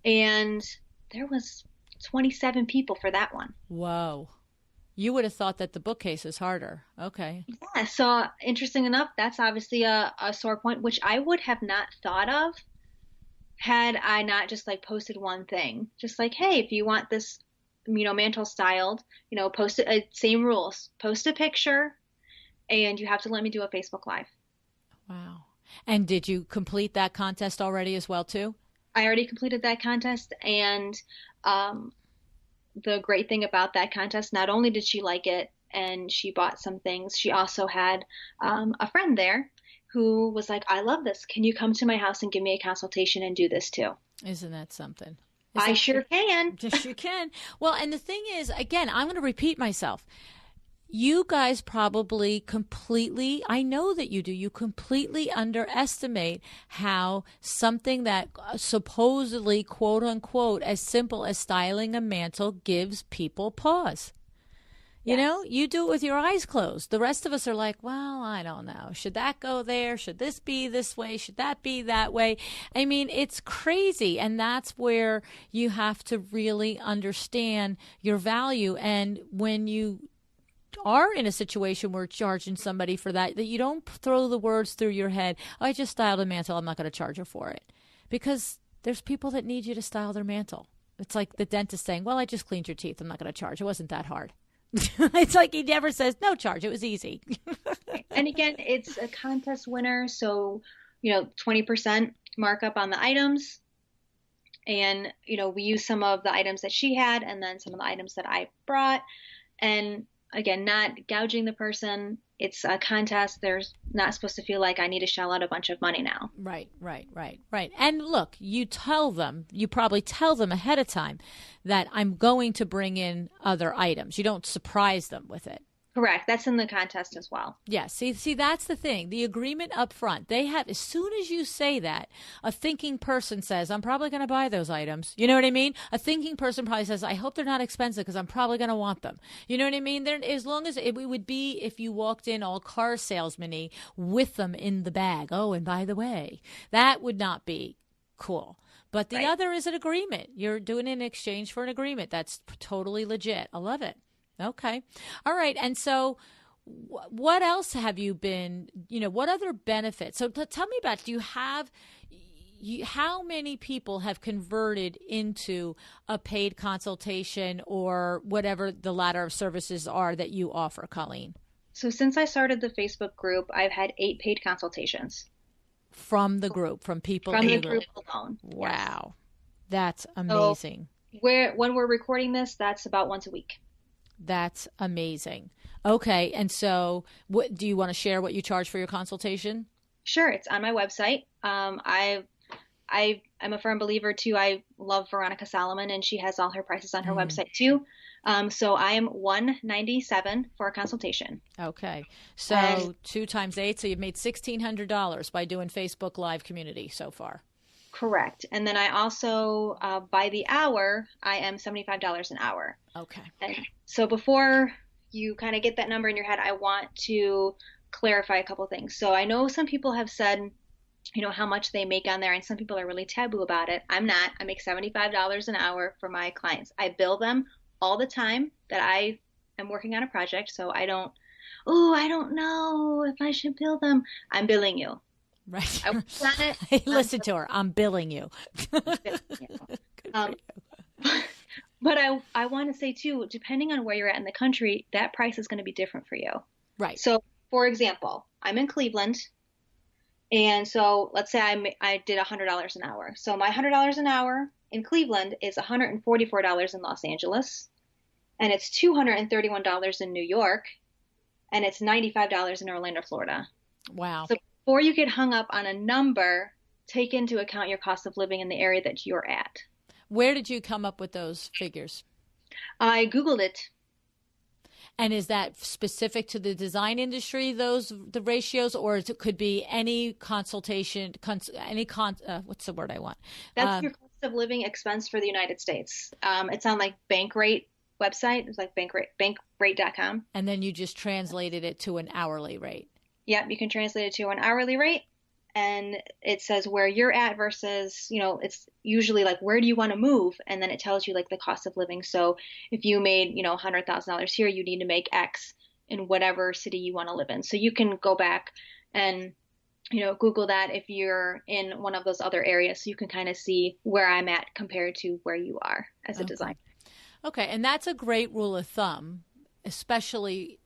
And there was 27 people for that one. Whoa. You would have thought that the bookcase is harder. Okay. Yeah, so interesting enough, that's obviously a sore point, which I would have not thought of had I not just like posted one thing. Just like, hey, if you want this, mantle styled, post it, same rules. Post a picture and you have to let me do a Facebook Live. Wow. And did you complete that contest already as well too? I already completed that contest, and the great thing about that contest, not only did she like it and she bought some things, she also had a friend there who was like, I love this. Can you come to my house and give me a consultation and do this too? Isn't that something? I sure can. Yes, you can. Well, and the thing is, again, I'm going to repeat myself. You guys probably completely, I know that you do, you completely underestimate how something that supposedly, quote unquote, as simple as styling a mantle gives people pause. Yes. You do it with your eyes closed. The rest of us are like, well, I don't know. Should that go there? Should this be this way? Should that be that way? I mean, it's crazy. And that's where you have to really understand your value. And when you are in a situation where charging somebody for that you don't throw the words through your head, I just styled a mantle, I'm not going to charge her for it. Because there's people that need you to style their mantle. It's like the dentist saying, well, I just cleaned your teeth, I'm not going to charge. It wasn't that hard. It's like he never says no charge. It was easy. And again, it's a contest winner, so 20% markup on the items, and we use some of the items that she had and then some of the items that I brought. And again, not gouging the person. It's a contest. They're not supposed to feel like I need to shell out a bunch of money now. Right. And look, you probably tell them ahead of time that I'm going to bring in other items. You don't surprise them with it. Correct. That's in the contest as well. Yeah. See, that's the thing. The agreement up front, they have, as soon as you say that, a thinking person says, I'm probably going to buy those items. You know what I mean? A thinking person probably says, I hope they're not expensive because I'm probably going to want them. You know what I mean? There, as long as it would be if you walked in all car salesman-y with them in the bag. Oh, and by the way, that would not be cool. But the other is an agreement. You're doing it in exchange for an agreement. That's totally legit. I love it. Okay. All right. And so what else have you been, what other benefits? So tell me about, do you have, how many people have converted into a paid consultation or whatever the ladder of services are that you offer, Colleen? So since I started the Facebook group, I've had 8 paid consultations. From the group, from people from in the the group alone. Wow. Yes. That's amazing. So when we're recording this, that's about once a week. That's amazing. Okay. And so do you want to share what you charge for your consultation? Sure. It's on my website. I'm a firm believer too. I love Veronica Solomon, and she has all her prices on her website too. So I am $197 for a consultation. Okay. So 2 times 8. So you've made $1,600 by doing Facebook Live community so far. Correct. And then I also, by the hour, I am $75 an hour. Okay. And so before you kind of get that number in your head, I want to clarify a couple things. So I know some people have said, how much they make on there, and some people are really taboo about it. I'm not. I make $75 an hour for my clients. I bill them all the time that I am working on a project. So I don't know if I should bill them. I'm billing you. Right. I worked on it. Hey, listen to her. I'm billing you. Good for you. But I want to say too, depending on where you're at in the country, that price is going to be different for you. Right. So, for example, I'm in Cleveland, and so let's say I did $100 an hour. So my $100 an hour in Cleveland is $144 in Los Angeles, and it's $231 in New York, and it's $95 in Orlando, Florida. Wow. So before you get hung up on a number, take into account your cost of living in the area that you're at. Where did you come up with those figures? I Googled it. And is that specific to the design industry, the ratios, or it could be any consultation, what's the word I want? That's your cost of living expense for the United States. It's on like Bankrate website. It's like bankrate.com. And then you just translated it to an hourly rate. Yep, you can translate it to an hourly rate. And it says where you're at versus, it's usually like, where do you want to move? And then it tells you like the cost of living. So if you made, $100,000 here, you need to make X in whatever city you want to live in. So you can go back and, Google that if you're in one of those other areas. So you can kind of see where I'm at compared to where you are as a designer. Okay. And that's a great rule of thumb, especially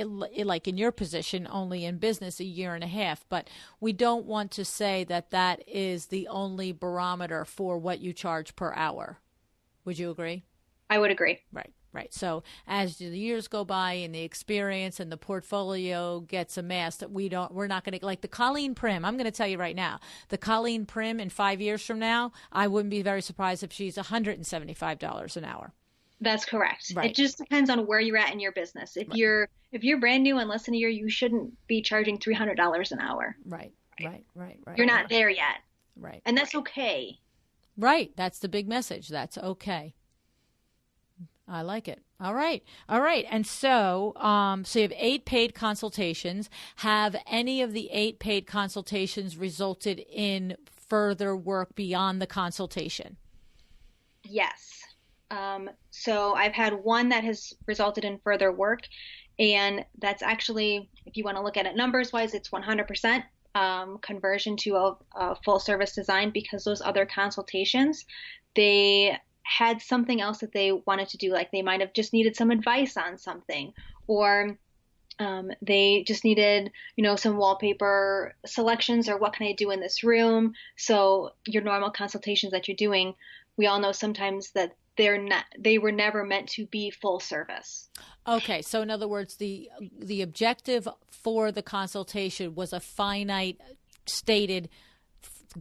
like in your position, only in business a year and a half, but we don't want to say that is the only barometer for what you charge per hour. Would you agree? I would agree. Right. So as the years go by and the experience and the portfolio gets amassed, we're not going to, like the Colleen Primm, I'm going to tell you right now, the Colleen Primm in 5 years from now, I wouldn't be very surprised if she's $175 an hour. That's correct. Right. It just depends on where you're at in your business. If you're brand new and less than a year, you shouldn't be charging $300 an hour. Right. You're not there yet. Right. And that's okay. Right. That's the big message. That's okay. I like it. All right. And so you have 8 paid consultations. Have any of the 8 paid consultations resulted in further work beyond the consultation? Yes. So I've had one that has resulted in further work, and that's actually, if you want to look at it numbers wise, it's 100% conversion to a full service design, because those other consultations, they had something else that they wanted to do. Like they might have just needed some advice on something, or they just needed, some wallpaper selections, or what can I do in this room? So your normal consultations that you're doing, we all know sometimes that they were never meant to be full service. Okay. So in other words, the objective for the consultation was a finite stated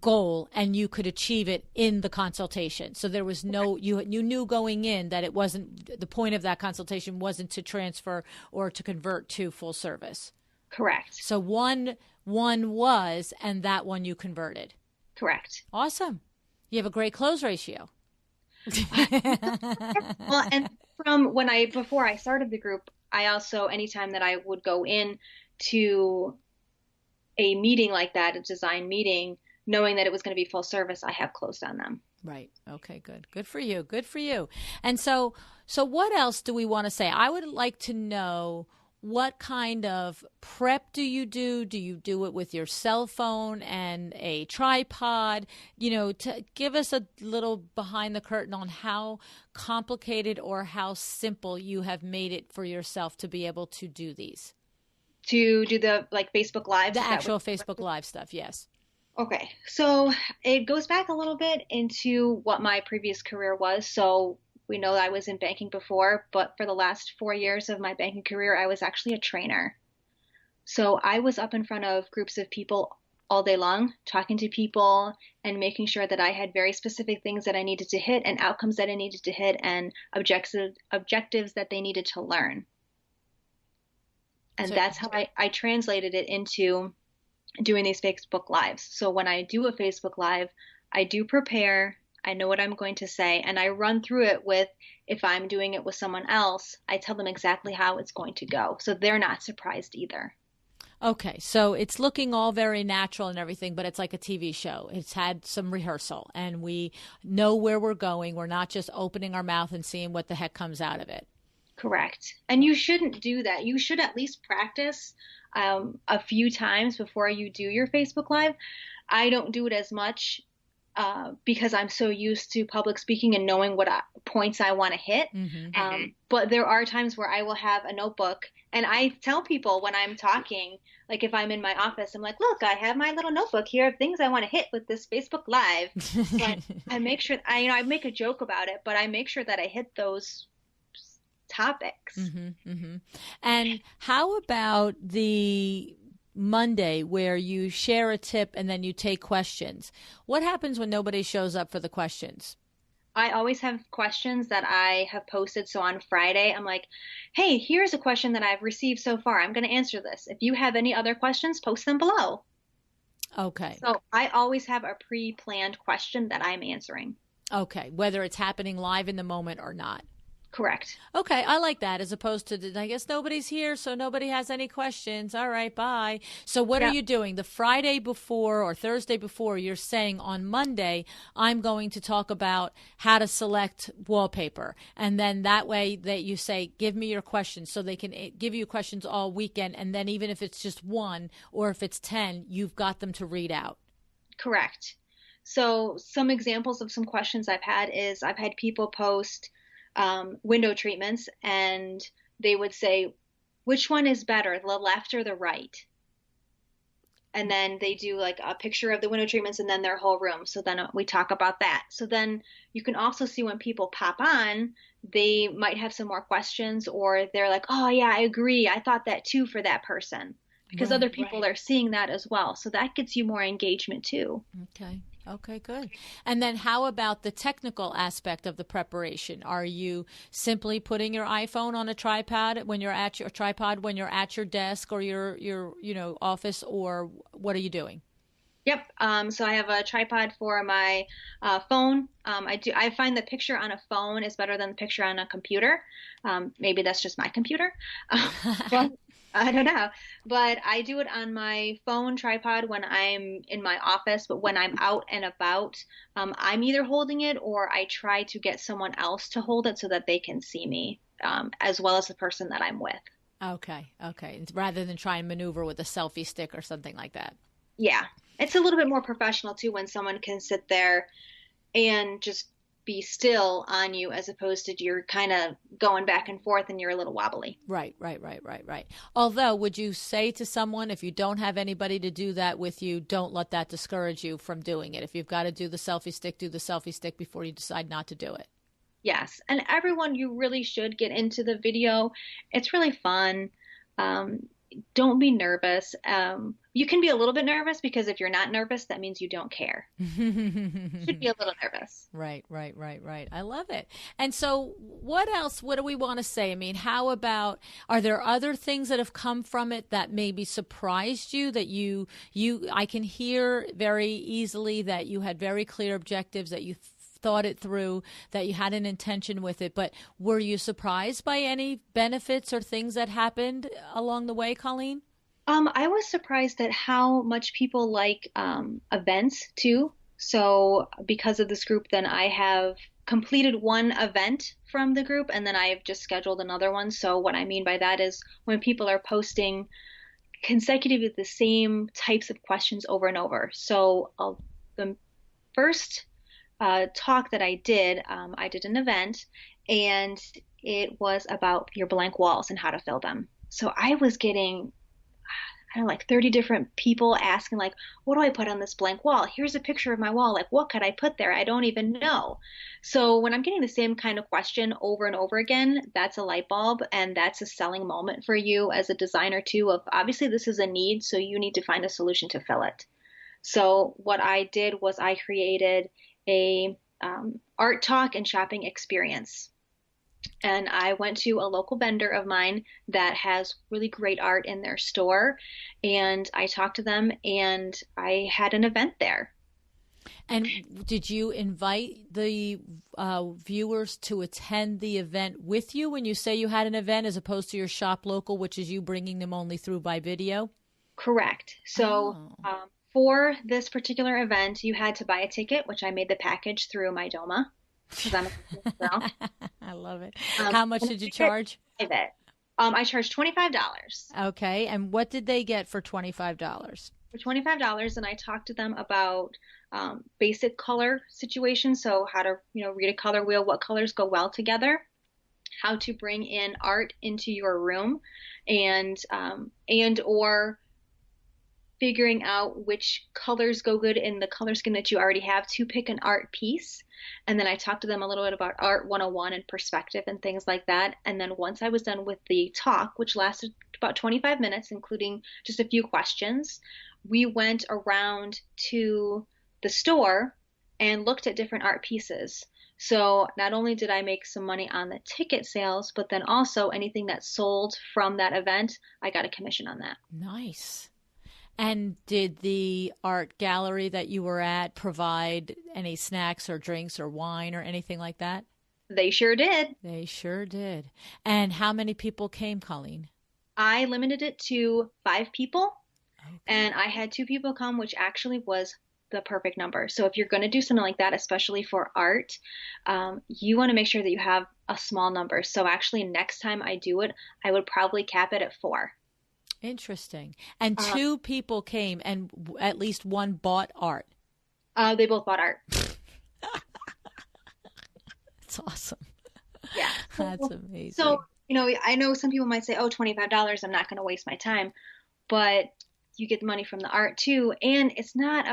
goal, and you could achieve it in the consultation. So there was you knew going in that it wasn't, the point of that consultation wasn't to transfer or to convert to full service. Correct. So one was, and that one you converted. Correct. Awesome. You have a great close ratio. Well, and before I started the group, I also, anytime that I would go in to a meeting like that, a design meeting, knowing that it was going to be full service, I have closed on them. Right. Okay, good for you. And so what else do we want to say? I would like to know, what kind of prep do you do? Do you do it with your cell phone and a tripod? To give us a little behind the curtain on how complicated or how simple you have made it for yourself to be able to do these. To do the Facebook Live? The actual Facebook Live stuff, yes. Okay, so it goes back a little bit into what my previous career was. So we know that I was in banking before, but for the last 4 years of my banking career, I was actually a trainer. So I was up in front of groups of people all day long, talking to people and making sure that I had very specific things that I needed to hit, and outcomes that I needed to hit, and objectives that they needed to learn. And that's how I translated it into doing these Facebook Lives. So when I do a Facebook Live, I do prepare, I know what I'm going to say, and I run through it with, if I'm doing it with someone else, I tell them exactly how it's going to go. So they're not surprised either. Okay, so it's looking all very natural and everything, but it's like a TV show. It's had some rehearsal, and we know where we're going. We're not just opening our mouth and seeing what the heck comes out of it. Correct. And you shouldn't do that. You should at least practice a few times before you do your Facebook Live. I don't do it as much because I'm so used to public speaking and knowing what points I want to hit. But there are times where I will have a notebook, and I tell people when I'm talking, like if I'm in my office, I'm like, look, I have my little notebook here of things I want to hit with this Facebook Live. But I make sure I make a joke about it, but I make sure that I hit those topics. And how about the Monday where you share a tip and then you take questions? What happens when nobody shows up for the questions? I always have questions that I have posted. So on Friday, I'm like, hey, here's a question that I've received so far. I'm going to answer this. If you have any other questions, post them below. Okay. So I always have a pre-planned question that I'm answering. Okay. Whether it's happening live in the moment or not. Correct. Okay, I like that, as opposed to, I guess nobody's here, so nobody has any questions. All right, bye. So what are you doing? The Friday before or Thursday before, you're saying on Monday, I'm going to talk about how to select wallpaper. And then that way that you say, give me your questions, so they can give you questions all weekend. And then even if it's just one or if it's 10, you've got them to read out. Correct. So some examples of some questions I've had is I've had people post window treatments, and they would say, which one is better, the left or the right? And then they do like a picture of the window treatments and then their whole room. So then we talk about that. So then you can also see when people pop on, they might have some more questions, or they're like, oh yeah, I agree, I thought that too for that person, because other people are seeing that as well. So that gets you more engagement too. Okay, good. And then how about the technical aspect of the preparation? Are you simply putting your iPhone on a tripod when you're at your desk or your office, or what are you doing? Yep. So I have a tripod for my phone. I find the picture on a phone is better than the picture on a computer. Maybe that's just my computer. Well, I don't know, but I do it on my phone tripod when I'm in my office. But when I'm out and about, I'm either holding it or I try to get someone else to hold it so that they can see me, as well as the person that I'm with. Okay. Rather than try and maneuver with a selfie stick or something like that. Yeah. It's a little bit more professional too when someone can sit there and just be still on you, as opposed to you're kind of going back and forth and you're a little wobbly. Right. Although, would you say to someone, if you don't have anybody to do that with you, don't let that discourage you from doing it? If you've got to do the selfie stick before you decide not to do it. Yes. And everyone, you really should get into the video. It's really fun. Don't be nervous. You can be a little bit nervous, because if you're not nervous, that means you don't care. You should be a little nervous. Right. I love it. And so what else? What do we want to say? I mean, how about, are there other things that have come from it that maybe surprised you, that I can hear very easily that you had very clear objectives, that you thought it through, that you had an intention with it, but were you surprised by any benefits or things that happened along the way, Colleen? I was surprised at how much people like events too. So because of this group, then I have completed one event from the group, and then I have just scheduled another one. So what I mean by that is when people are posting consecutively the same types of questions over and over. So the first talk that I did an event, and it was about your blank walls and how to fill them. So I was getting, I don't know, like 30 different people asking, like, what do I put on this blank wall? Here's a picture of my wall. Like, what could I put there? I don't even know. So when I'm getting the same kind of question over and over again, that's a light bulb, and that's a selling moment for you as a designer too, of obviously this is a need, so you need to find a solution to fill it. So what I did was I created a art talk and shopping experience. And I went to a local vendor of mine that has really great art in their store, and I talked to them, and I had an event there. And did you invite the viewers to attend the event with you when you say you had an event, as opposed to your shop local, which is you bringing them only through by video? Correct. So for this particular event, you had to buy a ticket, which I made the package through my Doma. because I'm a business girl. I love it. How much did you charge? Private. I charged $25. Okay. And what did they get for $25? For $25, and I talked to them about basic color situations. So how to, read a color wheel, what colors go well together, how to bring in art into your room, and or figuring out which colors go good in the color scheme that you already have to pick an art piece. And then I talked to them a little bit about Art 101 and perspective and things like that. And then once I was done with the talk, which lasted about 25 minutes, including just a few questions, we went around to the store and looked at different art pieces. So not only did I make some money on the ticket sales, but then also anything that sold from that event, I got a commission on that. Nice. And did the art gallery that you were at provide any snacks or drinks or wine or anything like that? They sure did. They sure did. And how many people came, Colleen? I limited it to 5 people. Okay. And I had 2 people come, which actually was the perfect number. So if you're going to do something like that, especially for art, you want to make sure that you have a small number. So actually next time I do it, I would probably cap it at 4. Interesting. And 2 people came and at least one bought art. They both bought art. That's awesome. Yeah. That's amazing. So, I know some people might say, oh, $25, I'm not going to waste my time. But you get the money from the art too. And it's not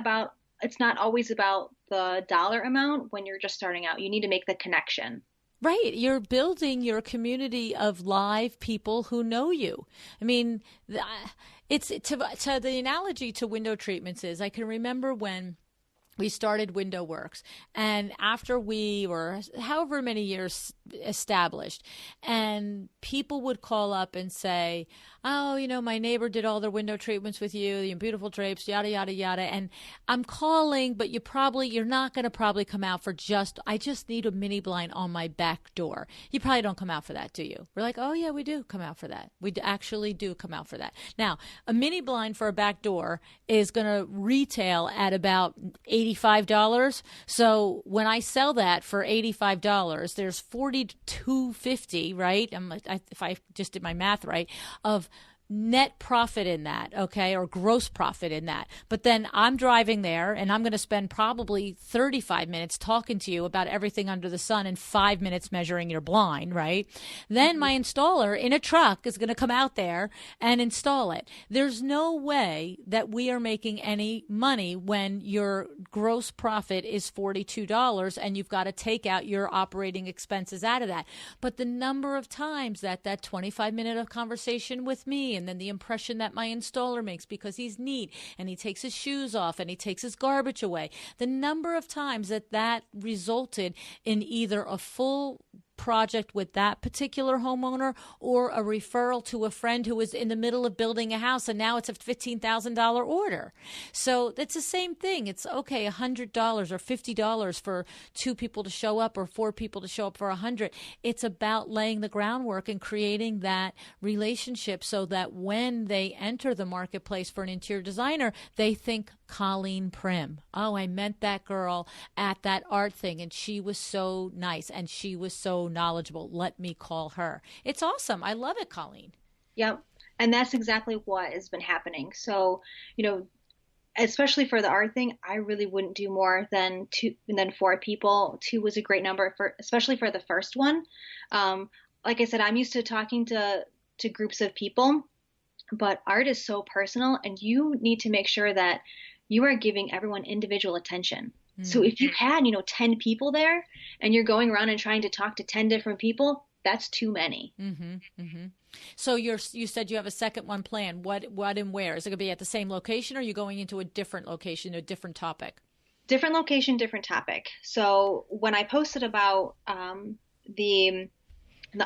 always about the dollar amount when you're just starting out. You need to make the connection. Right. You're building your community of live people who know you. I mean, it's to the analogy to window treatments is I can remember when we started Window Works, and after we were however many years established, and people would call up and say, oh, my neighbor did all their window treatments with you, the beautiful drapes, yada, yada, yada. And I'm calling, but you're not going to probably come out for I just need a mini blind on my back door. You probably don't come out for that, do you? We're like, oh yeah, we do come out for that. We actually do come out for that. Now, a mini blind for a back door is going to retail at about $85. So when I sell that for $85, there's $42.50, right? If I just did my math right, of net profit in that, okay, or gross profit in that. But then I'm driving there and I'm going to spend probably 35 minutes talking to you about everything under the sun and 5 minutes measuring your blind, right? Then my installer in a truck is going to come out there and install it. There's no way that we are making any money when your gross profit is $42 and you've got to take out your operating expenses out of that. But the number of times that 25-minute of conversation with me, and then the impression that my installer makes because he's neat and he takes his shoes off and he takes his garbage away. The number of times that resulted in either a full project with that particular homeowner or a referral to a friend who was in the middle of building a house and now it's a $15,000 order. So that's the same thing. It's okay, $100 or $50 for 2 people to show up or 4 people to show up for 100. It's about laying the groundwork and creating that relationship so that when they enter the marketplace for an interior designer, they think Colleen Primm. Oh, I met that girl at that art thing and she was so nice and she was so knowledgeable. Let me call her. It's awesome. I love it, Colleen. Yep. And that's exactly what has been happening. So, especially for the art thing, I really wouldn't do more than 4 people. 2 was a great number especially for the first one. Like I said, I'm used to talking to groups of people, but art is so personal and you need to make sure that you are giving everyone individual attention. So if you had, 10 people there and you're going around and trying to talk to 10 different people, that's too many. So you said you have a second one planned. What and where? Is it going to be at the same location or are you going into a different location, a different topic? Different location, different topic. So when I posted about the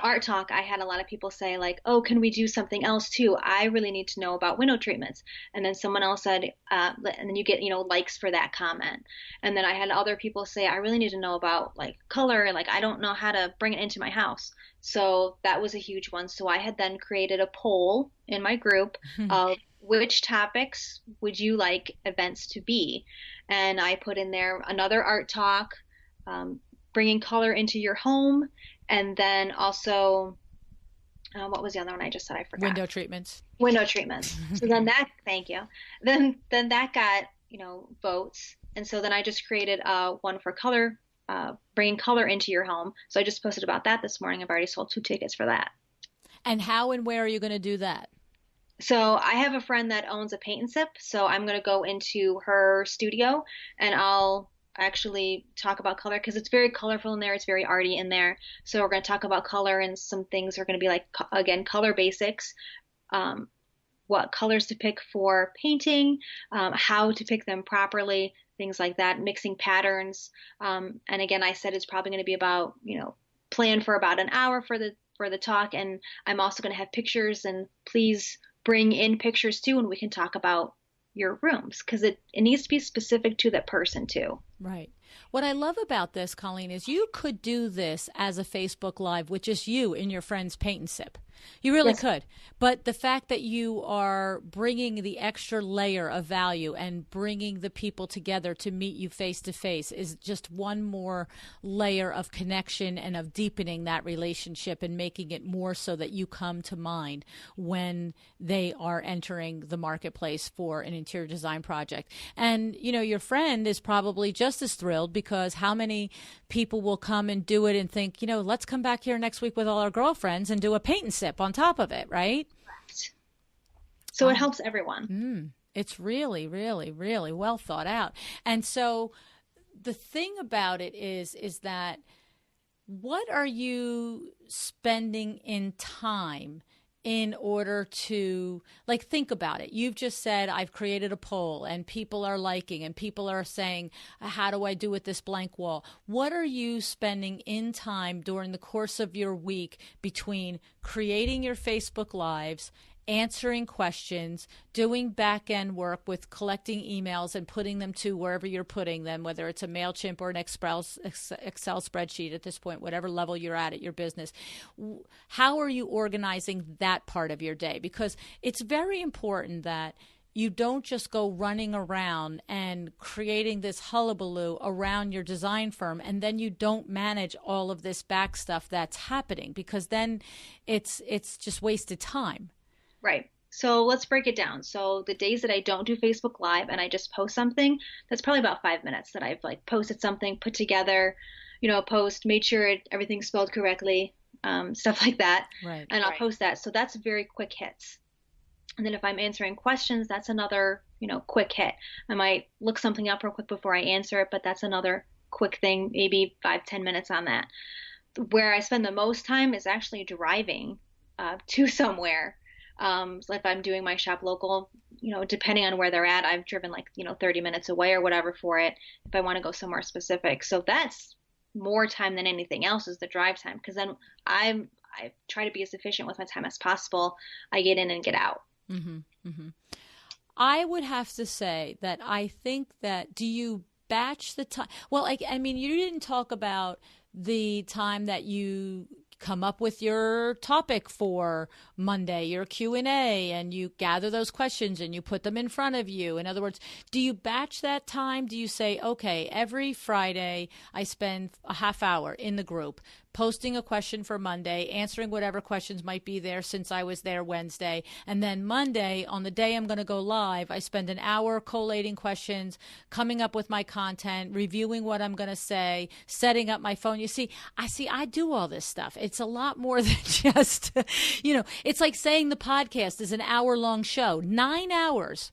art talk, I had a lot of people say like, oh, can we do something else too? I really need to know about window treatments. And then someone else said, and then you get, likes for that comment. And then I had other people say, I really need to know about like color. Like, I don't know how to bring it into my house. So that was a huge one. So I had then created a poll in my group of which topics would you like events to be? And I put in there another art talk, bringing color into your home, and then also, what was the other one I just said? I forgot. Window treatments. Window treatments. So then that, thank you. Then that got, votes. And so then I just created one for color, bringing color into your home. So I just posted about that this morning. I've already sold 2 tickets for that. And how and where are you going to do that? So I have a friend that owns a paint and sip. So I'm going to go into her studio and I'll actually talk about color because it's very colorful in there. It's very arty in there. So we're going to talk about color, and some things are going to be like, again, color basics, what colors to pick for painting, how to pick them properly, things like that, mixing patterns. And again, I said it's probably going to be about, plan for about an hour for the talk. And I'm also going to have pictures, and please bring in pictures too, and we can talk about your rooms because it needs to be specific to that person too. Right. What I love about this, Colleen, is you could do this as a Facebook Live with just you and your friend's paint and sip. You really could. But the fact that you are bringing the extra layer of value and bringing the people together to meet you face to face is just one more layer of connection and of deepening that relationship and making it more so that you come to mind when they are entering the marketplace for an interior design project. And, your friend is probably just as thrilled because how many people will come and do it and think, let's come back here next week with all our girlfriends and do a paint and sip on top of it, right? So it helps everyone. It's really, really, really well thought out. And so the thing about it is that what are you spending in time in order to, think about it. You've just said, I've created a poll and people are liking and people are saying, how do I do with this blank wall? What are you spending in time during the course of your week between creating your Facebook Lives, answering questions, doing back-end work with collecting emails and putting them to wherever you're putting them, whether it's a MailChimp or an Excel spreadsheet at this point, whatever level you're at your business. How are you organizing that part of your day? Because it's very important that you don't just go running around and creating this hullabaloo around your design firm, and then you don't manage all of this back stuff that's happening, because then it's just wasted time. Right. So let's break it down. So the days that I don't do Facebook Live and I just post something, that's probably about 5 minutes that I've posted something, put together, a post, made sure everything's spelled correctly, stuff like that. Right. And I'll post that. So that's very quick hits. And then if I'm answering questions, that's another, quick hit. I might look something up real quick before I answer it, but that's another quick thing, maybe 5-10 minutes on that. Where I spend the most time is actually driving to somewhere. So if I'm doing my shop local, depending on where they're at, I've driven 30 minutes away or whatever for it if I want to go somewhere specific. So that's more time than anything else is the drive time, because then I try to be as efficient with my time as possible. I get in and get out. Mm-hmm, mm-hmm. I would have to say that I think that, do you batch the time? Well, you didn't talk about the time that you come up with your topic for Monday, your Q&A, and you gather those questions and you put them in front of you. In other words, do you batch that time? Do you say, okay, every Friday I spend a half hour in the group posting a question for Monday, answering whatever questions might be there since I was there Wednesday. And then Monday, on the day I'm going to go live, I spend an hour collating questions, coming up with my content, reviewing what I'm going to say, setting up my phone. You see, I do all this stuff. It's a lot more than just, it's like saying the podcast is an hour-long show. 9 hours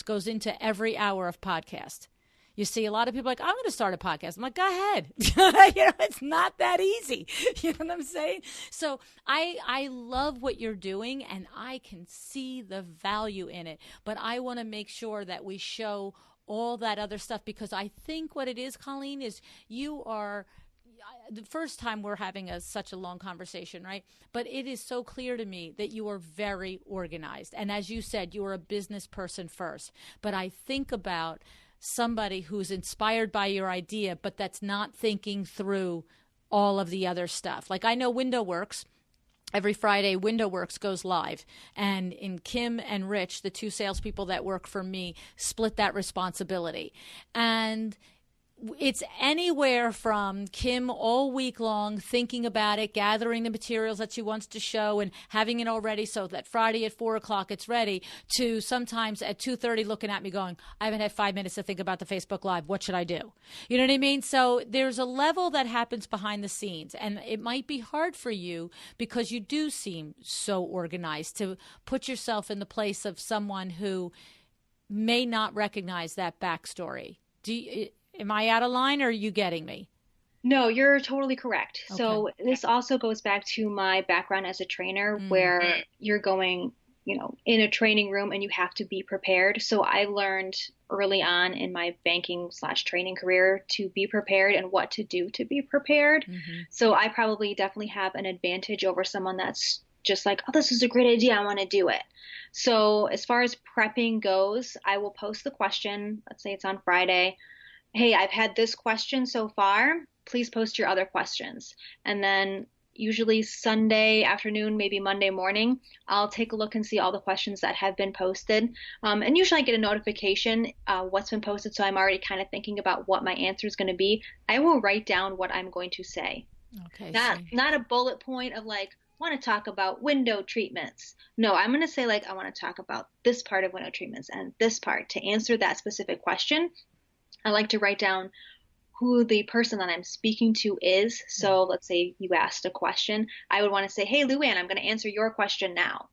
goes into every hour of podcast. You see a lot of people like, I'm going to start a podcast. I'm like, go ahead. It's not that easy. You know what I'm saying? So I love what you're doing, and I can see the value in it. But I want to make sure that we show all that other stuff, because I think what it is, Colleen, is you are the first time we're having such a long conversation, right? But it is so clear to me that you are very organized. And as you said, you are a business person first. But I think about somebody who's inspired by your idea, but that's not thinking through all of the other stuff. Like I know WindowWorks, every Friday WindowWorks goes live. And Kim and Rich, the two salespeople that work for me, split that responsibility. And it's anywhere from Kim all week long thinking about it, gathering the materials that she wants to show and having it all ready so that Friday at 4:00 it's ready, to sometimes at 2:30 looking at me going, I haven't had 5 minutes to think about the Facebook Live. What should I do? You know what I mean? So there's a level that happens behind the scenes, and it might be hard for you because you do seem so organized to put yourself in the place of someone who may not recognize that backstory. Am I out of line, or are you getting me? No, you're totally correct. Okay. So this also goes back to my background as a trainer, where you're going, in a training room and you have to be prepared. So I learned early on in my banking/training career to be prepared and what to do to be prepared. So I probably definitely have an advantage over someone that's just like, oh, this is a great idea, I want to do it. So as far as prepping goes, I will post the question. Let's say it's on Friday. Hey, I've had this question so far. Please post your other questions. And then usually Sunday afternoon, maybe Monday morning, I'll take a look and see all the questions that have been posted. And usually I get a notification what's been posted, so I'm already kind of thinking about what my answer is going to be. I will write down what I'm going to say. Okay. Not a bullet point of like, want to talk about window treatments. No, I'm going to say like, I want to talk about this part of window treatments and this part to answer that specific question. I like to write down who the person that I'm speaking to is. So let's say you asked a question. I would want to say, hey, Luann, I'm going to answer your question now.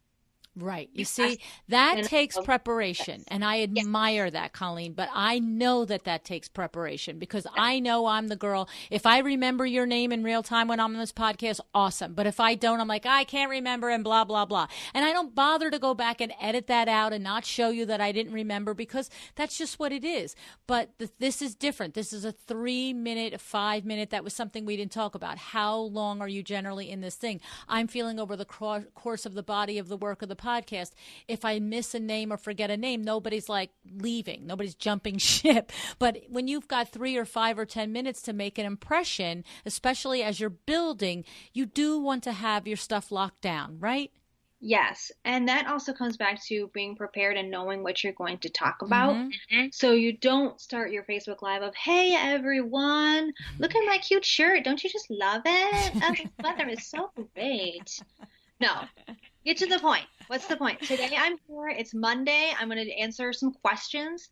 Right. You see, that takes preparation, and I admire that, Colleen, but I know that takes preparation because I know I'm the girl. If I remember your name in real time when I'm on this podcast, awesome. But if I don't, I'm like, I can't remember and blah, blah, blah. And I don't bother to go back and edit that out and not show you that I didn't remember because that's just what it is. But this is different. This is a 3-minute, 5-minute. That was something we didn't talk about. How long are you generally in this thing? I'm feeling over the course of the body of the work of the podcast, if I miss a name or forget a name, nobody's like leaving, nobody's jumping ship. But when you've got 3 or 5 or 10 minutes to make an impression, especially as you're building, you do want to have your stuff locked down, right? Yes. And that also comes back to being prepared and knowing what you're going to talk about. So you don't start your Facebook Live of, hey, everyone, look at my cute shirt. Don't you just love it? Oh, this weather is so great. No. Get to the point. What's the point? Today I'm here. It's Monday. I'm going to answer some questions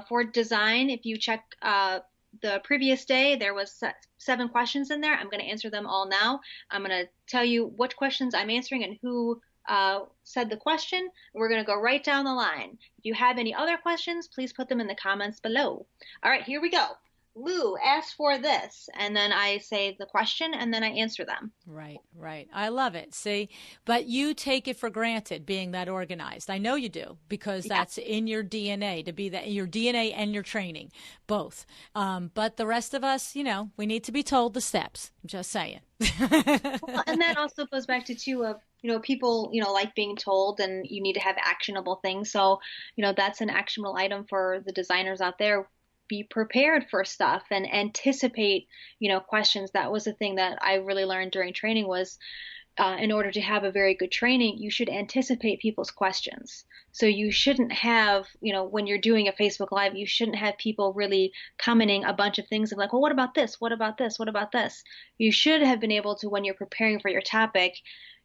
for design. If you check the previous day, there was 7 questions in there. I'm going to answer them all now. I'm going to tell you what questions I'm answering and who said the question. We're going to go right down the line. If you have any other questions, please put them in the comments below. All right, here we go. Lou asked for this, and then I say the question, and then I answer them. Right. I love it. See, but you take it for granted being that organized. I know you do because that's in your DNA to be that, your DNA and your training, both. But the rest of us, we need to be told the steps. I'm just saying. Well, and that also goes back to people, like being told, and you need to have actionable things. So, that's an actionable item for the designers out there. Be prepared for stuff and anticipate, questions. That was the thing that I really learned during training was, in order to have a very good training, you should anticipate people's questions. So you shouldn't have, when you're doing a Facebook Live, you shouldn't have people really commenting a bunch of things of like, well, what about this? What about this? What about this? You should have been able to, when you're preparing for your topic,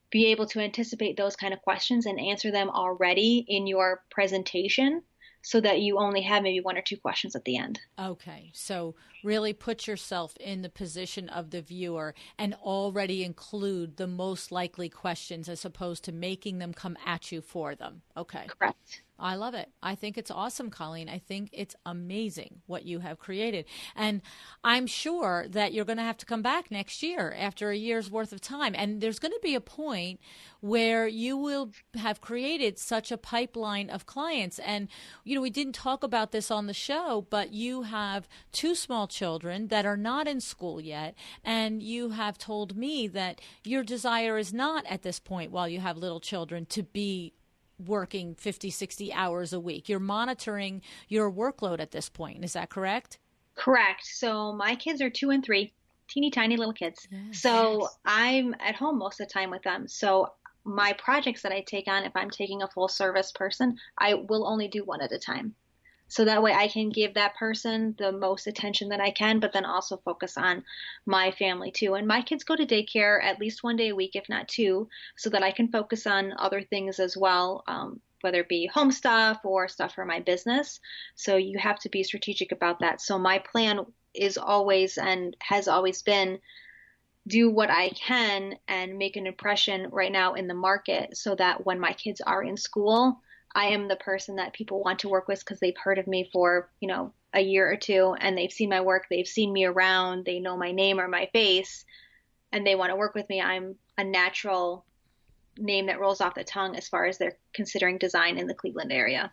be able to anticipate those kind of questions and answer them already in your presentation, so that you only have maybe 1 or 2 questions at the end. Okay. So really put yourself in the position of the viewer and already include the most likely questions as opposed to making them come at you for them. Okay. Correct. I love it. I think it's awesome, Colleen. I think it's amazing what you have created. And I'm sure that you're going to have to come back next year after a year's worth of time. And there's going to be a point where you will have created such a pipeline of clients. And, we didn't talk about this on the show, but you have 2 small children that are not in school yet. And you have told me that your desire is not at this point, while you have little children, to be working 50, 60 hours a week. You're monitoring your workload at this point. Is that correct? Correct. So my kids are 2 and 3, teeny tiny little kids. Yes. So I'm at home most of the time with them. So my projects that I take on, if I'm taking a full service person, I will only do one at a time. So that way I can give that person the most attention that I can, but then also focus on my family too. And my kids go to daycare at least one day a week, if not two, so that I can focus on other things as well, whether it be home stuff or stuff for my business. So you have to be strategic about that. So my plan is always and has always been do what I can and make an impression right now in the market so that when my kids are in school, I am the person that people want to work with because they've heard of me for, a year or two and they've seen my work, they've seen me around, they know my name or my face, and they want to work with me. I'm a natural name that rolls off the tongue as far as they're considering design in the Cleveland area.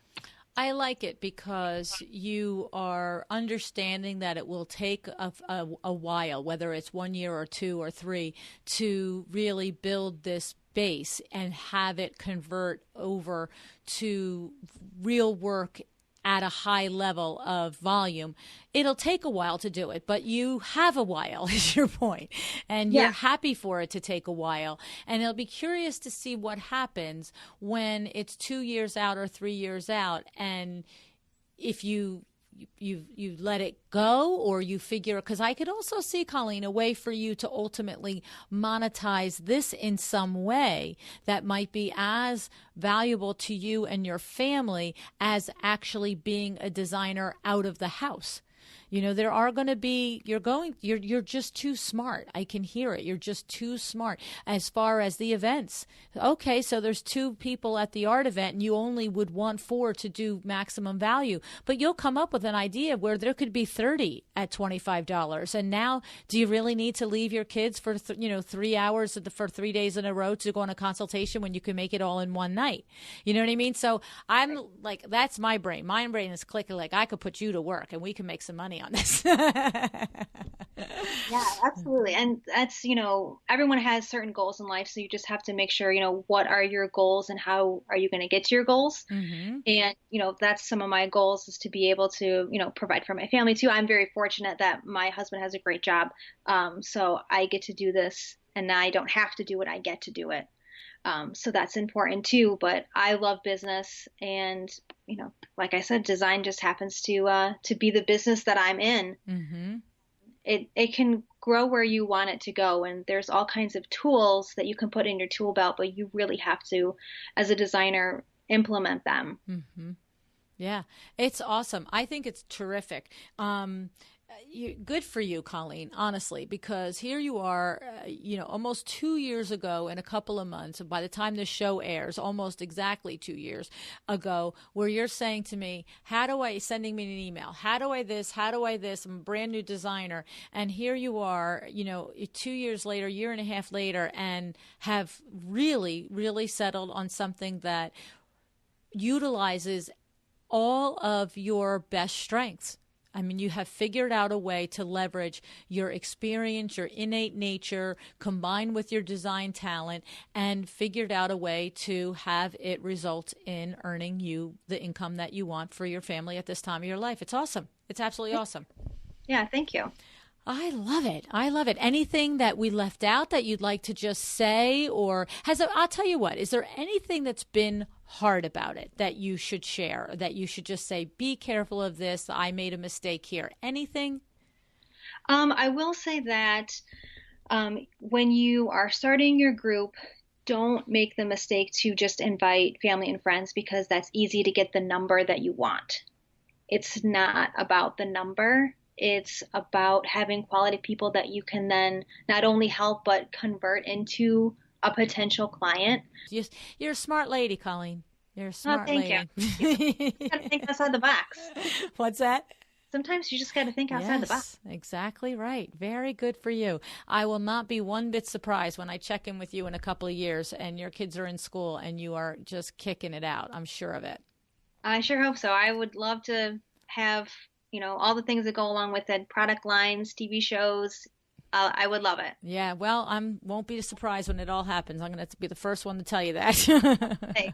I like it because you are understanding that it will take a while, whether it's 1 year or 2 or 3, to really build this base and have it convert over to real work at a high level of volume. It'll take a while to do it, but you have a while is your point, and you're happy for it to take a while. And it'll be curious to see what happens when it's 2 years out or 3 years out, and if you let it go, or you figure, because I could also see, Colleen, a way for you to ultimately monetize this in some way that might be as valuable to you and your family as actually being a designer out of the house. There are going to be, you're just too smart. I can hear it. You're just too smart as far as the events. Okay, so there's 2 people at the art event and you only would want 4 to do maximum value. But you'll come up with an idea where there could be 30 at $25. And now, do you really need to leave your kids for, 3 hours for 3 days in a row to go on a consultation when you can make it all in one night? You know what I mean? So I'm like, that's my brain. My brain is clicking like, I could put you to work and we can make some money on this. Yeah, absolutely. And that's, everyone has certain goals in life. So you just have to make sure, what are your goals and how are you going to get to your goals? Mm-hmm. And, that's some of my goals, is to be able to, provide for my family too. I'm very fortunate that my husband has a great job. So I get to do this and I don't have to do it. I get to do it. So that's important too, but I love business, and, like I said, design just happens to be the business that I'm in. Mm-hmm. It can grow where you want it to go. And there's all kinds of tools that you can put in your tool belt, but you really have to, as a designer, implement them. Mm-hmm. Yeah, it's awesome. I think it's terrific. Good for you, Colleen, honestly, because here you are, almost 2 years ago in a couple of months, and by the time this show airs, almost exactly 2 years ago, where you're saying to me, sending me an email, how do I this, I'm a brand new designer, and here you are, 2 years later, year and a half later, and have really, really settled on something that utilizes all of your best strengths. I mean, you have figured out a way to leverage your experience, your innate nature, combined with your design talent, and figured out a way to have it result in earning you the income that you want for your family at this time of your life. It's awesome. It's absolutely awesome. Yeah, thank you. I love it. I love it. Anything that we left out that you'd like to just say, or I'll tell you what, is there anything that's been hard about it that you should share, that you should just say, be careful of this, I made a mistake here? Anything? I will say that when you are starting your group, don't make the mistake to just invite family and friends, because that's easy to get the number that you want. It's not about the number. It's about having quality people that you can then not only help, but convert into a potential client. You're a smart lady, Colleen. You're a smart lady. Thank you. You got to think outside the box. What's that? Sometimes you just got to think outside the box. Exactly right. Very good for you. I will not be one bit surprised when I check in with you in a couple of years and your kids are in school and you are just kicking it out. I'm sure of it. I sure hope so. I would love to have, all the things that go along with it, product lines, TV shows. I would love it. Yeah, well, won't be surprised when it all happens. I'm going to be the first one to tell you that. Hey.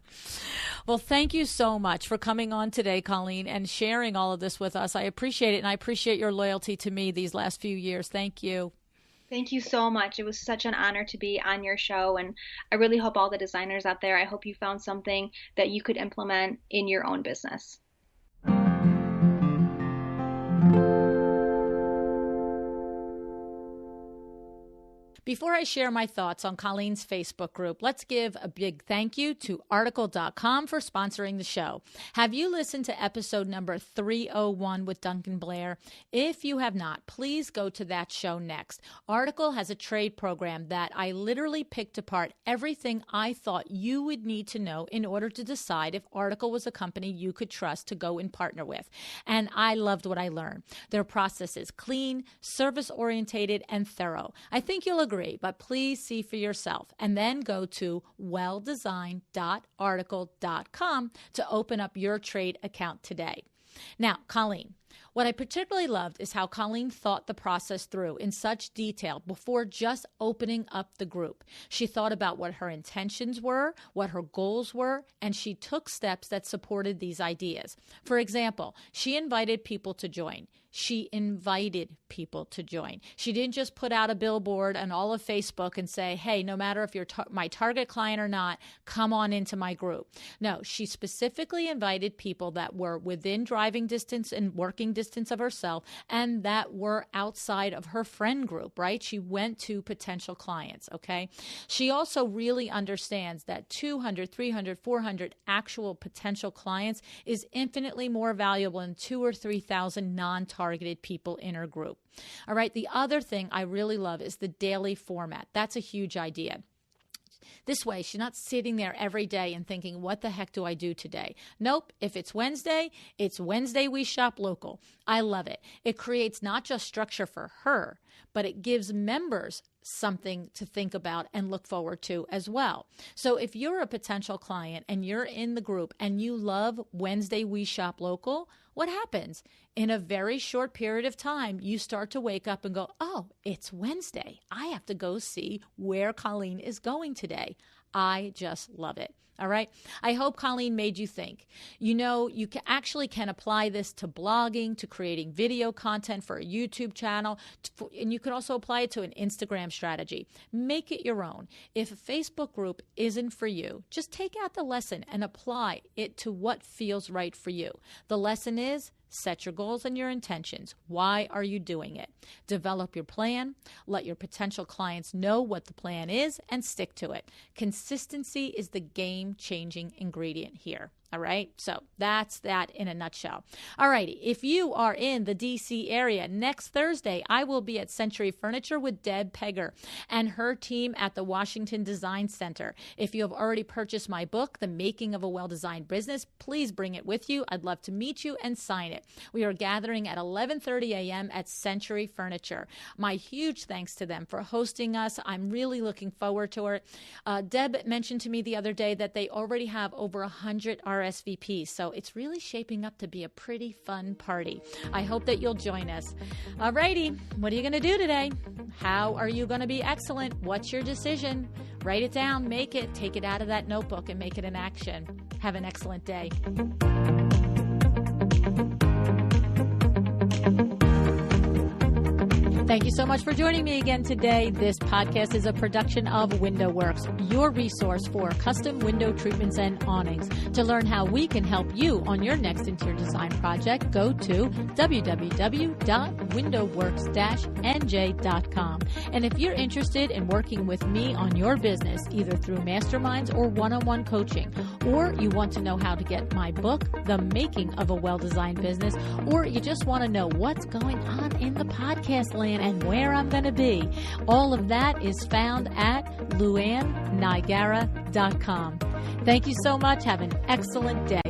Well, thank you so much for coming on today, Colleen, and sharing all of this with us. I appreciate it, and I appreciate your loyalty to me these last few years. Thank you. Thank you so much. It was such an honor to be on your show, and I really hope all the designers out there, I hope you found something that you could implement in your own business. Before I share my thoughts on Colleen's Facebook group, let's give a big thank you to Article.com for sponsoring the show. Have you listened to episode number 301 with Duncan Blair? If you have not, please go to that show next. Article has a trade program that I literally picked apart everything I thought you would need to know in order to decide if Article was a company you could trust to go and partner with. And I loved what I learned. Their process is clean, service-orientated, and thorough. I think you'll agree. But please see for yourself and then go to welldesign.article.com to open up your trade account today. Now, Colleen, what I particularly loved is how Colleen thought the process through in such detail before just opening up the group. She thought about what her intentions were, what her goals were, and she took steps that supported these ideas. For example, she invited people to join. She invited people to join. She didn't just put out a billboard on all of Facebook and say, hey, no matter if you're my target client or not, come on into my group. No, she specifically invited people that were within driving distance and working distance of herself and that were outside of her friend group, right? She went to potential clients, okay? She also really understands that 200, 300, 400 actual potential clients is infinitely more valuable than 2,000 or 3,000 non-targeted people in her group. All right, the other thing I really love is the daily format. That's a huge idea. This way, she's not sitting there every day and thinking, what the heck do I do today? Nope. If it's Wednesday we shop local. I love it. It creates not just structure for her, but it gives members something to think about and look forward to as well. So if you're a potential client and you're in the group and you love Wednesday we shop local, what happens? In a very short period of time, you start to wake up and go, oh, it's Wednesday. I have to go see where Colleen is going today. I just love it. All right. I hope Colleen made you think. You know, you can apply this to blogging, to creating video content for a YouTube channel, and you can also apply it to an Instagram strategy. Make it your own. If a Facebook group isn't for you, just take out the lesson and apply it to what feels right for you. The lesson is, set your goals and your intentions. Why are you doing it? Develop your plan. Let your potential clients know what the plan is and stick to it. Consistency is the game-changing ingredient here. All right. So that's that in a nutshell. All righty. If you are in the DC area, next Thursday, I will be at Century Furniture with Deb Pegger and her team at the Washington Design Center. If you have already purchased my book, The Making of a Well-Designed Business, please bring it with you. I'd love to meet you and sign it. We are gathering at 11:30 a.m. at Century Furniture. My huge thanks to them for hosting us. I'm really looking forward to it. Deb mentioned to me the other day that they already have over 100 RSVPs, so it's really shaping up to be a pretty fun party. I hope that you'll join us. All righty, what are you going to do today? How are you going to be excellent? What's your decision? Write it down, make it, take it out of that notebook and make it an action. Have an excellent day. Thank you so much for joining me again today. This podcast is a production of WindowWorks, your resource for custom window treatments and awnings. To learn how we can help you on your next interior design project, go to www.windowworks-nj.com. And if you're interested in working with me on your business, either through masterminds or one-on-one coaching, or you want to know how to get my book, The Making of a Well-Designed Business, or you just want to know what's going on in the podcast land and where I'm going to be, all of that is found at luannigara.com. Thank you so much. Have an excellent day.